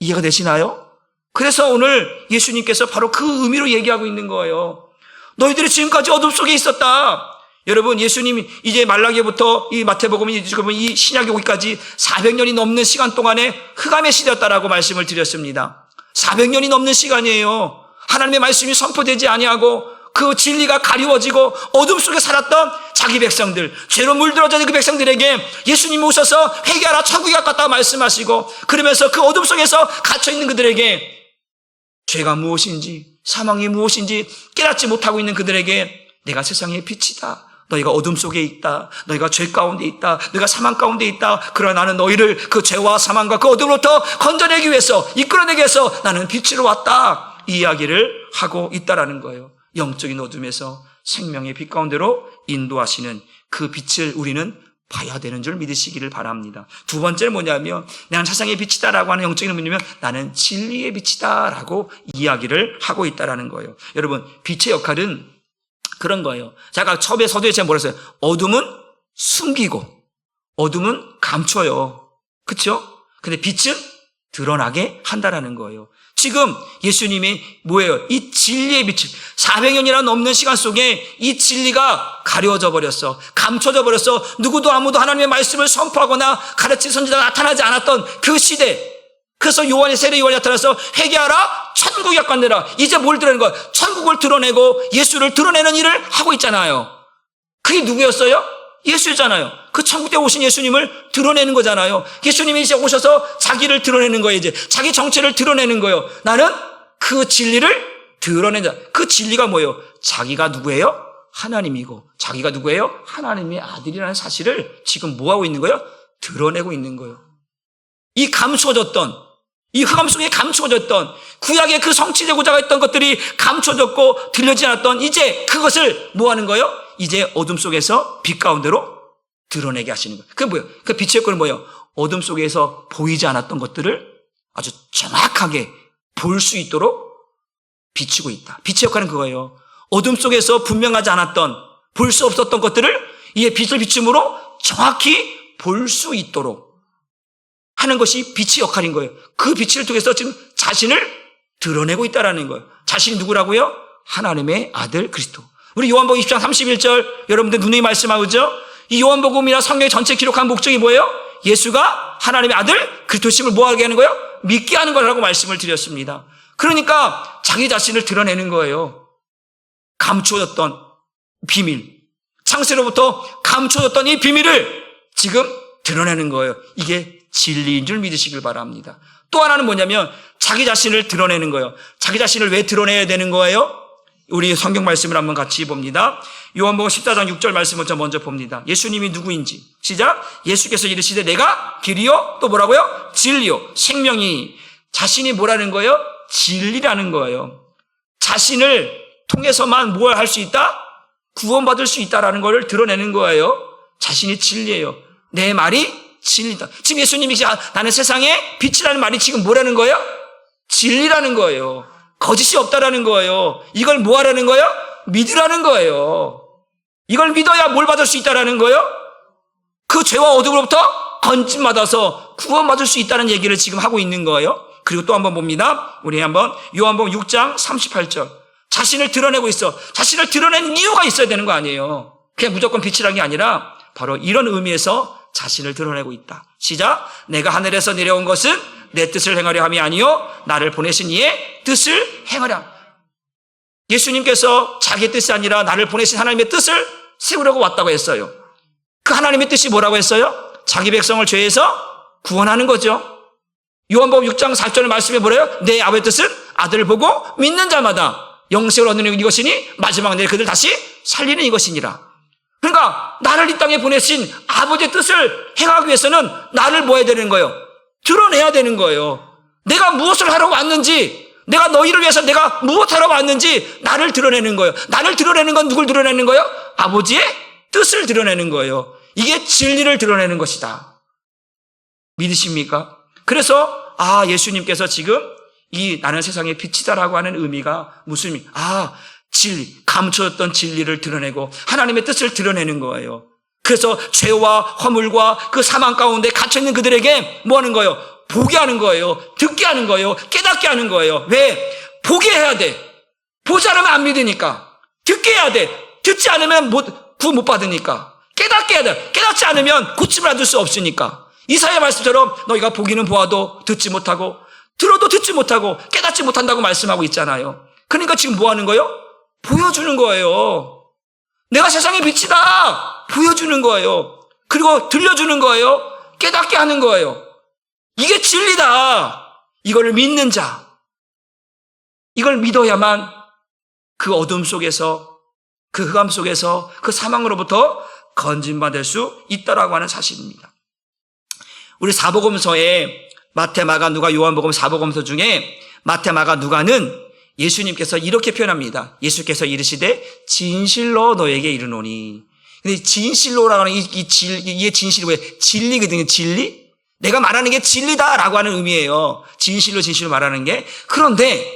이해가 되시나요? 그래서 오늘 예수님께서 바로 그 의미로 얘기하고 있는 거예요. 너희들이 지금까지 어둠 속에 있었다. 여러분, 예수님이 이제 말라기부터 이 마태복음이 지금 이 신약이 오기까지 400년이 넘는 시간 동안에 흑암의 시대였다라고 말씀을 드렸습니다. 400년이 넘는 시간이에요. 하나님의 말씀이 선포되지 아니하고 그 진리가 가리워지고 어둠 속에 살았던 자기 백성들, 죄로 물들어져 있는 그 백성들에게 예수님이 오셔서 회개하라, 천국이 가깝다고 말씀하시고, 그러면서 그 어둠 속에서 갇혀있는 그들에게 죄가 무엇인지, 사망이 무엇인지 깨닫지 못하고 있는 그들에게 내가 세상의 빛이다. 너희가 어둠 속에 있다. 너희가 죄 가운데 있다. 너희가 사망 가운데 있다. 그러나 나는 너희를 그 죄와 사망과 그 어둠으로부터 건져내기 위해서, 이끌어내기 위해서 나는 빛으로 왔다. 이 이야기를 하고 있다라는 거예요. 영적인 어둠에서 생명의 빛 가운데로 인도하시는 그 빛을 우리는 봐야 되는 줄 믿으시기를 바랍니다. 두 번째는 뭐냐면 나는 세상의 빛이다라고 하는 영적인 의미면 나는 진리의 빛이다라고 이야기를 하고 있다라는 거예요. 여러분, 빛의 역할은 그런 거예요. 제가 처음에 서두에 제가 뭐라 했어요? 어둠은 숨기고 어둠은 감춰요. 그렇죠? 근데 빛은 드러나게 한다라는 거예요. 지금 예수님이 뭐예요? 이 진리의 빛, 400년이나 넘는 시간 속에 이 진리가 가려져 버렸어. 감춰져 버렸어. 누구도 아무도 하나님의 말씀을 선포하거나 가르친 선지자가 나타나지 않았던 그 시대. 그래서 세례 요한이 나타나서 회개하라, 천국이 가깝느라. 이제 뭘 드러내는 거야? 천국을 드러내고 예수를 드러내는 일을 하고 있잖아요. 그게 누구였어요? 예수잖아요. 그 천국에 오신 예수님을 드러내는 거잖아요. 예수님이 이제 오셔서 자기를 드러내는 거예요. 이제 자기 정체를 드러내는 거예요. 나는 그 진리를 드러낸다. 그 진리가 뭐예요? 자기가 누구예요? 하나님이고 자기가 누구예요? 하나님의 아들이라는 사실을 지금 뭐하고 있는 거예요? 드러내고 있는 거예요. 이 감춰졌던, 이 흑암 속에 감춰졌던 구약의 그 성취되고자 했던 것들이 감춰졌고 들려지지 않았던 이제 그것을 뭐 하는 거예요? 이제 어둠 속에서 빛 가운데로 드러내게 하시는 거예요. 그게 뭐예요? 그 빛의 역할은 뭐예요? 어둠 속에서 보이지 않았던 것들을 아주 정확하게 볼 수 있도록 비추고 있다. 빛의 역할은 그거예요. 어둠 속에서 분명하지 않았던, 볼 수 없었던 것들을 이에 빛을 비춤으로 정확히 볼 수 있도록 하는 것이 빛의 역할인 거예요. 그 빛을 통해서 지금 자신을 드러내고 있다라는 거예요. 자신이 누구라고요? 하나님의 아들 그리스도. 우리 요한복음 20장 31절 여러분들 누누이 말씀하죠? 이 요한복음이나 성경 전체 기록한 목적이 뭐예요? 예수가 하나님의 아들 그리스도심을 뭐하게 하는 거예요? 믿게 하는 거라고 말씀을 드렸습니다. 그러니까 자기 자신을 드러내는 거예요. 감추어졌던 비밀, 창세로부터 감추어졌던 이 비밀을 지금 드러내는 거예요. 이게 진리인 줄 믿으시길 바랍니다. 또 하나는 뭐냐면 자기 자신을 드러내는 거예요. 자기 자신을 왜 드러내야 되는 거예요? 우리 성경 말씀을 한번 같이 봅니다. 요한복음 14장 6절 말씀을 먼저 봅니다. 예수님이 누구인지 시작. 예수께서 이르시되 내가 길이요 또 뭐라고요? 진리요 생명이. 자신이 뭐라는 거예요? 진리라는 거예요. 자신을 통해서만 뭘 할 수 있다? 구원받을 수 있다라는 걸 드러내는 거예요. 자신이 진리예요. 내 말이 진리다. 지금 예수님이 나는 세상의 빛이라는 말이 지금 뭐라는 거예요? 진리라는 거예요. 거짓이 없다라는 거예요. 이걸 뭐 하라는 거예요? 믿으라는 거예요. 이걸 믿어야 뭘 받을 수 있다라는 거예요? 그 죄와 어둠으로부터 건짐받아서 구원받을 수 있다는 얘기를 지금 하고 있는 거예요. 그리고 또 한번 봅니다. 우리 한번 요한복음 6장 38절. 자신을 드러내고 있어. 자신을 드러내는 이유가 있어야 되는 거 아니에요. 그냥 무조건 빛이란 게 아니라 바로 이런 의미에서 자신을 드러내고 있다. 시작. 내가 하늘에서 내려온 것은 내 뜻을 행하려 함이 아니요 나를 보내신 이의 뜻을 행하려. 예수님께서 자기의 뜻이 아니라 나를 보내신 하나님의 뜻을 세우려고 왔다고 했어요. 그 하나님의 뜻이 뭐라고 했어요? 자기 백성을 죄에서 구원하는 거죠. 요한복음 6장 4절의 말씀에 뭐래요? 내 아버지의 뜻은 아들을 보고 믿는 자마다 영생을 얻는 이것이니 마지막 날에 그들 다시 살리는 이것이니라. 그러니까 나를 이 땅에 보내신 아버지의 뜻을 행하기 위해서는 나를 뭐 해야 되는 거예요? 드러내야 되는 거예요. 내가 무엇을 하러 왔는지, 내가 너희를 위해서 내가 무엇하러 왔는지 나를 드러내는 거예요. 나를 드러내는 건 누굴 드러내는 거예요? 아버지의 뜻을 드러내는 거예요. 이게 진리를 드러내는 것이다. 믿으십니까? 그래서 예수님께서 지금 이 나는 세상의 빛이다라고 하는 의미가 무슨 의미? 진리, 감춰졌던 진리를 드러내고 하나님의 뜻을 드러내는 거예요. 그래서 죄와 허물과 그 사망 가운데 갇혀있는 그들에게 뭐 하는 거예요? 보게 하는 거예요. 듣게 하는 거예요. 깨닫게 하는 거예요. 왜? 보게 해야 돼. 보지 않으면 안 믿으니까. 듣게 해야 돼. 듣지 않으면 구원 못 받으니까. 깨닫게 해야 돼. 깨닫지 않으면 고침을 얻을 수 없으니까. 이사야 말씀처럼 너희가 보기는 보아도 듣지 못하고 들어도 듣지 못하고 깨닫지 못한다고 말씀하고 있잖아요. 그러니까 지금 뭐 하는 거예요? 보여주는 거예요. 내가 세상의 빛이다. 보여주는 거예요. 그리고 들려주는 거예요. 깨닫게 하는 거예요. 이게 진리다. 이걸 믿는 자. 이걸 믿어야만 그 어둠 속에서, 그 흑암 속에서, 그 사망으로부터 건진받을 수 있다라고 하는 사실입니다. 우리 사복음서에 마태, 마가, 누가, 요한복음 사복음서 중에 마태, 마가, 누가는 예수님께서 이렇게 표현합니다. 예수께서 이르시되 진실로 너에게 이르노니. 근데 진실로라고 하는 이게 진실이 뭐예요? 진리거든요. 진리? 내가 말하는 게 진리다라고 하는 의미예요. 진실로 말하는 게. 그런데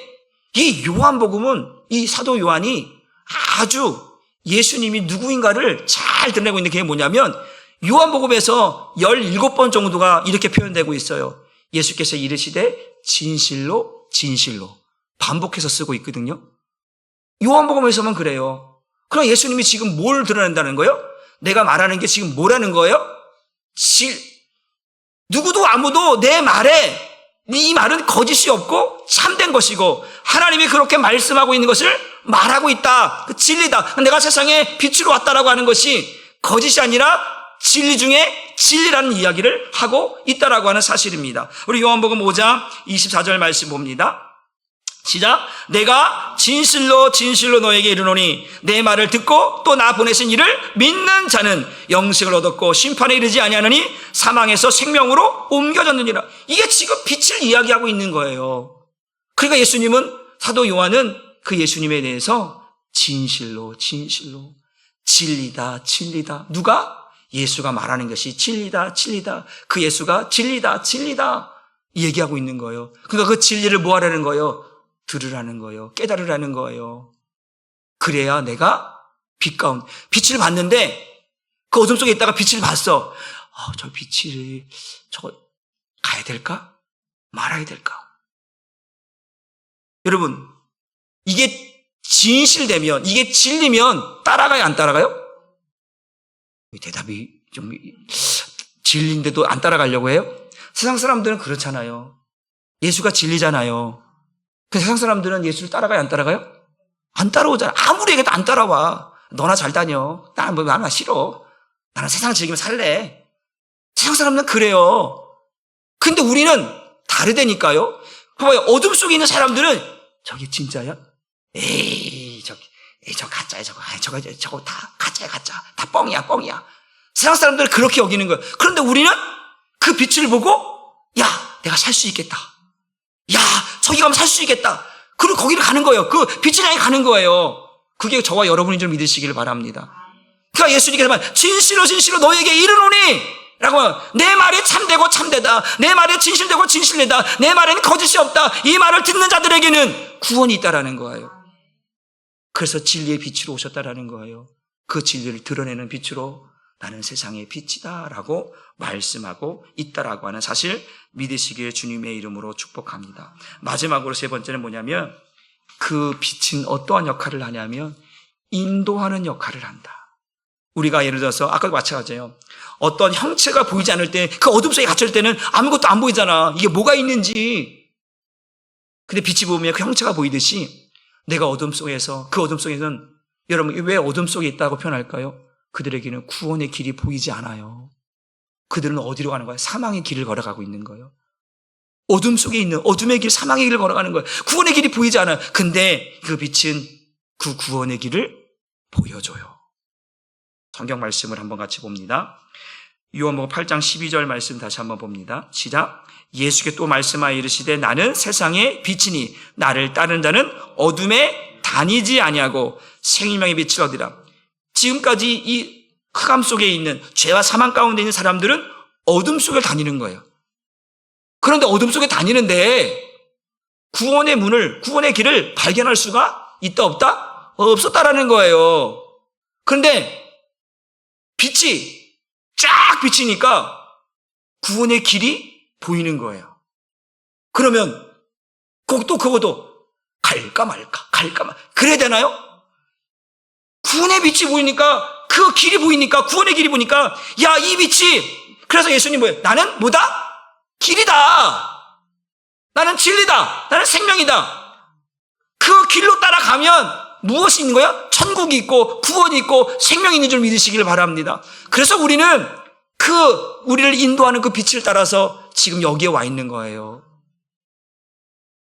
이 요한복음은 이 사도 요한이 아주 예수님이 누구인가를 잘 드러내고 있는 게 뭐냐면 요한복음에서 17번 정도가 이렇게 표현되고 있어요. 예수께서 이르시되 진실로 반복해서 쓰고 있거든요. 요한복음에서만 그래요. 그럼 예수님이 지금 뭘 드러낸다는 거예요? 내가 말하는 게 지금 뭐라는 거예요? 누구도 아무도 내 말에 이 말은 거짓이 없고 참된 것이고 하나님이 그렇게 말씀하고 있는 것을 말하고 있다. 그 진리다. 내가 세상에 빛으로 왔다라고 하는 것이 거짓이 아니라 진리 중에 진리라는 이야기를 하고 있다라고 하는 사실입니다. 우리 요한복음 5장 24절 말씀 봅니다. 시작. 내가 진실로 너에게 이르노니 내 말을 듣고 또 나 보내신 이를 믿는 자는 영생을 얻었고 심판에 이르지 아니하느니 사망에서 생명으로 옮겨졌느니라. 이게 지금 빛을 이야기하고 있는 거예요. 그러니까 예수님은, 사도 요한은 그 예수님에 대해서 진실로 진리다. 누가? 예수가 말하는 것이 진리다. 그 예수가 진리다. 얘기하고 있는 거예요. 그러니까 그 진리를 뭐 하라는 거예요? 들으라는 거예요. 깨달으라는 거예요. 그래야 내가 빛 가운데, 빛을 봤는데 그 어둠 속에 있다가 빛을 봤어. 저 빛을 가야 될까? 말아야 될까? 여러분, 이게 진실되면, 이게 진리면 따라가요, 안 따라가요? 대답이 좀 진리인데도 안 따라가려고 해요? 세상 사람들은 그렇잖아요. 예수가 진리잖아요. 그 세상 사람들은 예수를 따라가요, 안 따라가요? 안 따라오잖아. 아무리 얘기해도 안 따라와. 너나 잘 다녀. 나는 싫어. 나는 세상을 즐기면 살래. 세상 사람들은 그래요. 근데 우리는 다르다니까요. 봐봐요. 어둠 속에 있는 사람들은 저게 진짜야? 저 가짜야, 저거 다 가짜야. 다 뻥이야. 세상 사람들은 그렇게 여기는 거예요. 그런데 우리는 그 빛을 보고, 야, 내가 살 수 있겠다. 야, 저기 가면 살 수 있겠다. 그리고 거기를 가는 거예요. 그 빛을 향해 가는 거예요. 그게 저와 여러분인 줄 믿으시기를 바랍니다. 그러니까 예수님께서 말, 진실로 너에게 이르노니, 라고 하면 내 말이 참되고 참되다, 내 말이 진실되고 진실되다, 내 말에는 거짓이 없다, 이 말을 듣는 자들에게는 구원이 있다라는 거예요. 그래서 진리의 빛으로 오셨다라는 거예요. 그 진리를 드러내는 빛으로 나는 세상의 빛이다 라고 말씀하고 있다라고 하는 사실 믿으시길 주님의 이름으로 축복합니다. 마지막으로 세 번째는 뭐냐면, 그 빛은 어떠한 역할을 하냐면 인도하는 역할을 한다. 우리가 예를 들어서 아까도 마찬가지예요. 어떤 형체가 보이지 않을 때, 그 어둠 속에 갇힐 때는 아무것도 안 보이잖아. 이게 뭐가 있는지. 근데 빛이 보면 그 형체가 보이듯이 내가 어둠 속에서, 그 어둠 속에서는, 여러분 왜 어둠 속에 있다고 표현할까요? 그들에게는 구원의 길이 보이지 않아요. 그들은 어디로 가는 거예요? 사망의 길을 걸어가고 있는 거예요. 어둠 속에 있는, 어둠의 길, 사망의 길을 걸어가는 거예요. 구원의 길이 보이지 않아요. 근데 그 빛은 그 구원의 길을 보여줘요. 성경 말씀을 한번 같이 봅니다. 요한복음 8장 12절 말씀 다시 한번 봅니다. 시작. 예수께 또 말씀하여 이르시되 나는 세상의 빛이니 나를 따르는 자는 어둠에 다니지 아니하고 생명의 빛을 얻으리라. 지금까지 이 흑암 속에 있는, 죄와 사망 가운데 있는 사람들은 어둠 속을 다니는 거예요. 그런데 어둠 속에 다니는데 구원의 문을, 구원의 길을 발견할 수가 있다 없다? 없었다라는 거예요. 그런데 빛이 쫙 비치니까 구원의 길이 보이는 거예요. 그러면 또 그것도 갈까 말까, 갈까 말까. 그래야 되나요? 구원의 빛이 보이니까, 그 길이 보이니까, 구원의 길이 보니까, 야, 이 빛이, 그래서 예수님 뭐예요? 나는 뭐다? 길이다. 나는 진리다. 나는 생명이다. 그 길로 따라가면 무엇이 있는 거야? 천국이 있고 구원이 있고 생명이 있는 줄 믿으시기를 바랍니다. 그래서 우리는 우리를 인도하는 그 빛을 따라서 지금 여기에 와 있는 거예요.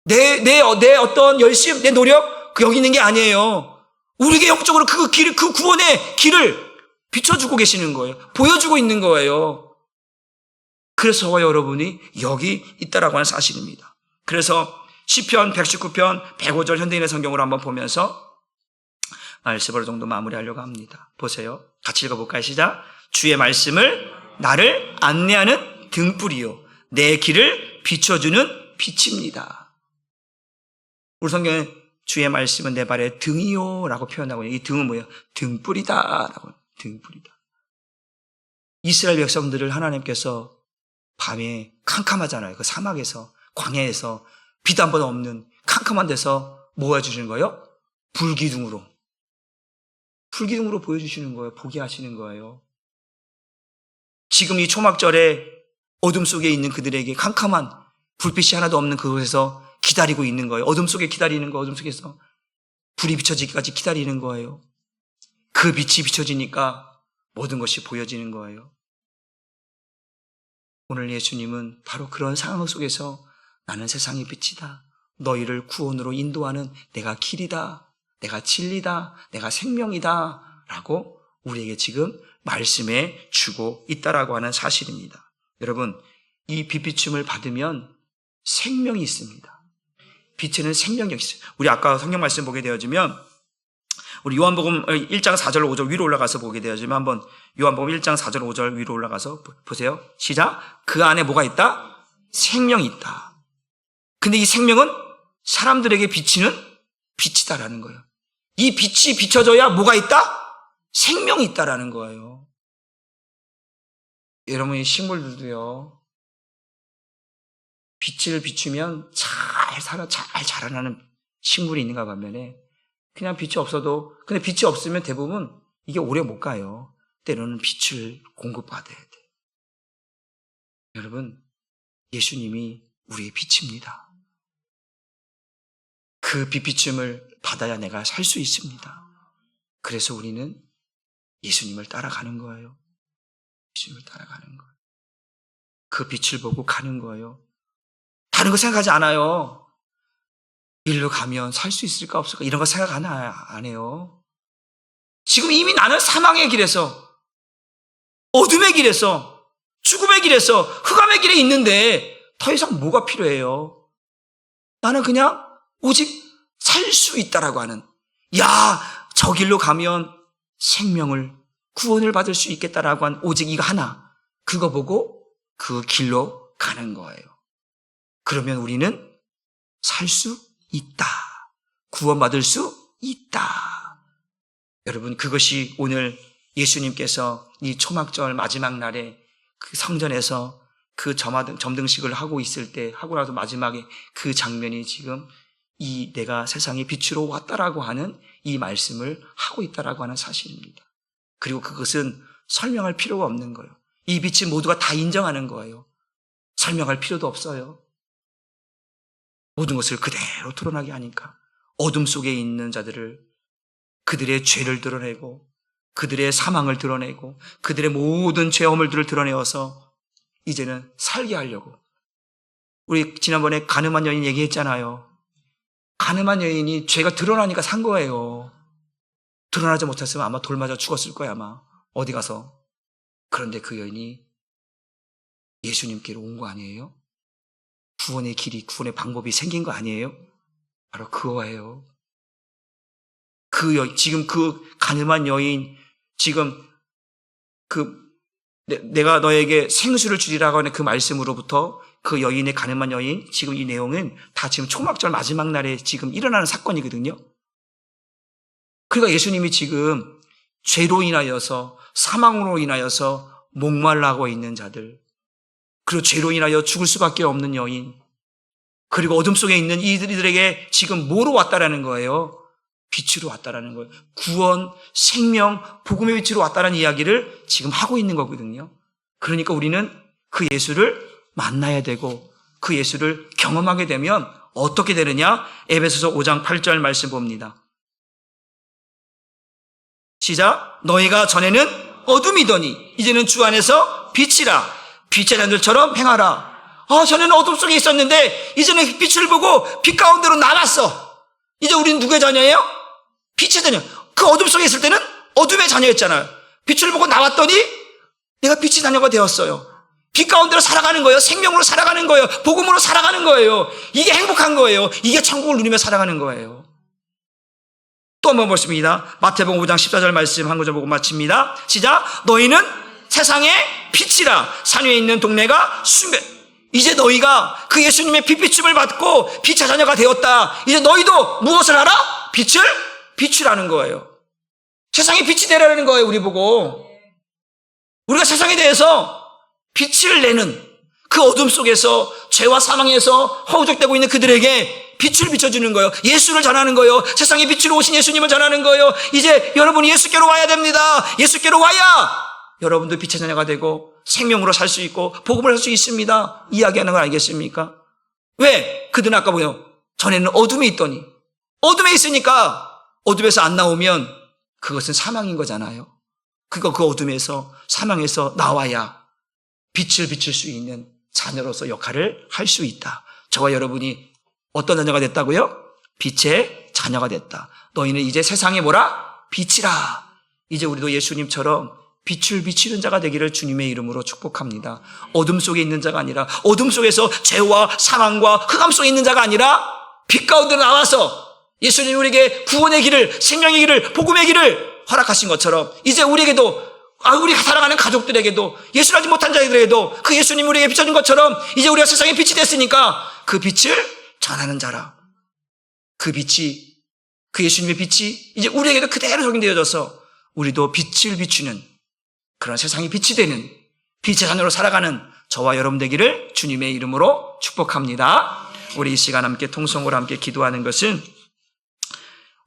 내 어떤 열심, 내 노력, 여기 있는 게 아니에요. 우리에게 영적으로 그 구원의 길을 비춰주고 계시는 거예요. 보여주고 있는 거예요. 그래서 저와 여러분이 여기 있다라고 하는 사실입니다. 그래서 시편 119편 105절 현대인의 성경으로 한번 보면서 말씀을 정도 마무리하려고 합니다. 보세요. 같이 읽어볼까요? 시작. 주의 말씀을 나를 안내하는 등불이요 내 길을 비춰주는 빛입니다. 우리 성경에 주의 말씀은 내 발의 등이요 라고 표현하고, 이 등은 뭐예요? 등불이다 라고. 등불이다. 이스라엘 백성들을 하나님께서 밤에 캄캄하잖아요. 그 사막에서, 광야에서 빛 한 번 없는 캄캄한 데서 뭐 해주시는 거예요? 불기둥으로 보여주시는 거예요. 보게 하시는 거예요. 지금 이 초막절에 어둠 속에 있는 그들에게 캄캄한 불빛이 하나도 없는 그곳에서 기다리고 있는 거예요. 어둠 속에 기다리는 거, 어둠 속에서 불이 비춰지기까지 기다리는 거예요. 그 빛이 비춰지니까 모든 것이 보여지는 거예요. 오늘 예수님은 바로 그런 상황 속에서 나는 세상의 빛이다, 너희를 구원으로 인도하는 내가 길이다, 내가 진리다, 내가 생명이다 라고 우리에게 지금 말씀해 주고 있다라고 하는 사실입니다. 여러분, 이 빛비춤을 받으면 생명이 있습니다. 빛에는 생명력이 있어요. 우리 아까 성경 말씀 보게 되어지면, 우리 요한복음 1장 4절 5절 위로 올라가서 보게 되어지면, 한번 요한복음 1장 4절 5절 위로 올라가서 보세요. 시작. 그 안에 뭐가 있다? 생명이 있다. 근데 이 생명은 사람들에게 비치는 빛이다라는 거예요. 이 빛이 비춰져야 뭐가 있다? 생명이 있다라는 거예요. 여러분, 이 식물들도요, 빛을 비추면 잘 자라나는 식물이 있는가 반면에, 그냥 빛이 없어도, 근데 빛이 없으면 대부분 이게 오래 못 가요. 때로는 빛을 공급받아야 돼. 여러분, 예수님이 우리의 빛입니다. 그 빛비춤을 받아야 내가 살 수 있습니다. 그래서 우리는 예수님을 따라가는 거예요. 예수님을 따라가는 거예요. 그 빛을 보고 가는 거예요. 다른 거 생각하지 않아요. 일로 가면 살 수 있을까 없을까 이런 거 생각 안 해요. 지금 이미 나는 사망의 길에서, 어둠의 길에서, 죽음의 길에서, 흑암의 길에 있는데 더 이상 뭐가 필요해요? 나는 그냥 오직 살 수 있다라고 하는, 야, 저 길로 가면 생명을, 구원을 받을 수 있겠다라고 한 오직 이거 하나, 그거 보고 그 길로 가는 거예요. 그러면 우리는 살 수 있다. 구원받을 수 있다. 여러분, 그것이 오늘 예수님께서 이 초막절 마지막 날에 그 성전에서 그 점등식을 하고 있을 때, 하고 나서 마지막에 그 장면이 지금 이 내가 세상의 빛으로 왔다라고 하는 이 말씀을 하고 있다라고 하는 사실입니다. 그리고 그것은 설명할 필요가 없는 거예요. 이 빛은 모두가 다 인정하는 거예요. 설명할 필요도 없어요. 모든 것을 그대로 드러나게 하니까 어둠 속에 있는 자들을, 그들의 죄를 드러내고 그들의 사망을 드러내고 그들의 모든 죄 허물들을 드러내어서 이제는 살게 하려고. 우리 지난번에 가늠한 여인 얘기했잖아요. 가늠한 여인이 죄가 드러나니까 산 거예요. 드러나지 못했으면 아마 돌 맞아 죽었을 거야, 아마. 어디 가서. 그런데 그 여인이 예수님께로 온 거 아니에요? 구원의 길이, 구원의 방법이 생긴 거 아니에요? 바로 그거예요. 지금 그 가늠한 여인, 지금 내가 너에게 생수를 주리라고 하는 그 말씀으로부터 그 여인의 가늠한 여인, 지금 이 내용은 다 지금 초막절 마지막 날에 지금 일어나는 사건이거든요. 그러니까 예수님이 지금 죄로 인하여서, 사망으로 인하여서 목말라하고 있는 자들, 그리고 죄로 인하여 죽을 수밖에 없는 여인, 그리고 어둠 속에 있는 이들에게 지금 뭐로 왔다라는 거예요? 빛으로 왔다라는 거예요. 구원, 생명, 복음의 빛으로 왔다라는 이야기를 지금 하고 있는 거거든요. 그러니까 우리는 그 예수를 만나야 되고 그 예수를 경험하게 되면 어떻게 되느냐? 에베소서 5장 8절 말씀 봅니다. 시작. 너희가 전에는 어둠이더니 이제는 주 안에서 빛이라. 빛의 자들처럼 행하라. 전에는 어둠 속에 있었는데 이제는 빛을 보고 빛 가운데로 나갔어. 이제 우리는 누구의 자녀예요? 빛의 자녀. 그 어둠 속에 있을 때는 어둠의 자녀였잖아요. 빛을 보고 나왔더니 내가 빛의 자녀가 되었어요. 빛 가운데로 살아가는 거예요. 생명으로 살아가는 거예요. 복음으로 살아가는 거예요. 이게 행복한 거예요. 이게 천국을 누리며 살아가는 거예요. 또 한 번 보십니다. 마태복음 5장 14절 말씀 한 구절 보고 마칩니다. 시작. 너희는 세상의 빛이라. 산 위에 있는 동네가 이제 너희가 그 예수님의 빛비춤을 받고 빛의 자녀가 되었다. 이제 너희도 무엇을 하라? 빛을 비추라는 거예요. 세상에 빛이 되라는 거예요. 우리 보고. 우리가 세상에 대해서 빛을 내는 그 어둠 속에서 죄와 사망에서 허우적대고 있는 그들에게 빛을 비춰주는 거예요. 예수를 전하는 거예요. 세상에 빛으로 오신 예수님을 전하는 거예요. 이제 여러분이 예수께로 와야 됩니다. 예수께로 와야 여러분도 빛의 자녀가 되고 생명으로 살 수 있고 복음을 할 수 있습니다. 이야기하는 걸 알겠습니까? 왜? 그들은 아까 보요. 전에는 어둠에 있더니 어둠에 있으니까 어둠에서 안 나오면 그것은 사망인 거잖아요. 그 어둠에서 사망에서 나와야 빛을 비출 수 있는 자녀로서 역할을 할 수 있다. 저와 여러분이 어떤 자녀가 됐다고요? 빛의 자녀가 됐다. 너희는 이제 세상에 뭐라? 빛이라. 이제 우리도 예수님처럼 빛을 비추는 자가 되기를 주님의 이름으로 축복합니다. 어둠 속에 있는 자가 아니라, 어둠 속에서 죄와 사망과 흑암 속에 있는 자가 아니라 빛 가운데로 나와서 예수님이 우리에게 구원의 길을, 생명의 길을, 복음의 길을 허락하신 것처럼 이제 우리에게도, 우리가 살아가는 가족들에게도, 예수를 알지 못한 자들에게도 그 예수님이 우리에게 비춰준 것처럼 이제 우리가 세상에 빛이 됐으니까 그 빛을 전하는 자라. 그 빛이, 그 예수님의 빛이 이제 우리에게도 그대로 적용되어져서 우리도 빛을 비추는 그런 세상이 빛이 되는 빛의 자녀로 살아가는 저와 여러분 되기를 주님의 이름으로 축복합니다. 우리 이 시간 함께 통성으로 함께 기도하는 것은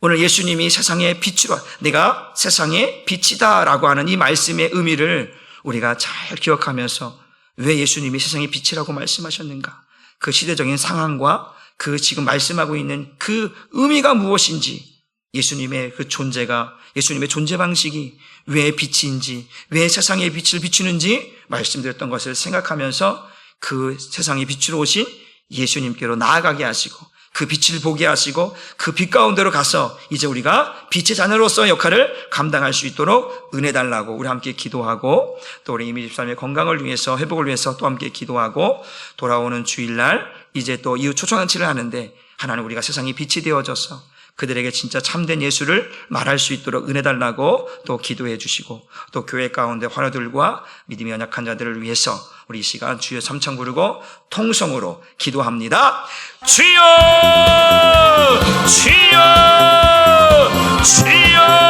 오늘 예수님이 세상의 빛으로, 내가 세상의 빛이다 라고 하는 이 말씀의 의미를 우리가 잘 기억하면서 왜 예수님이 세상의 빛이라고 말씀하셨는가, 그 시대적인 상황과 그 지금 말씀하고 있는 그 의미가 무엇인지, 예수님의 그 존재가, 예수님의 존재 방식이 왜 빛인지, 왜 세상의 빛을 비추는지 말씀드렸던 것을 생각하면서 그 세상의 빛으로 오신 예수님께로 나아가게 하시고 그 빛을 보게 하시고 그 빛 가운데로 가서 이제 우리가 빛의 자녀로서의 역할을 감당할 수 있도록 은혜 달라고 우리 함께 기도하고, 또 우리 이미 집사님의 건강을 위해서, 회복을 위해서 또 함께 기도하고, 돌아오는 주일날 이제 또 이후 초청잔치를 하는데 하나님 우리가 세상이 빛이 되어져서 그들에게 진짜 참된 예수를 말할 수 있도록 은혜 달라고 또 기도해 주시고, 또 교회 가운데 환우들과 믿음이 연약한 자들을 위해서 우리 이 시간 주여 삼창 부르고 통성으로 기도합니다. 주여 주여 주여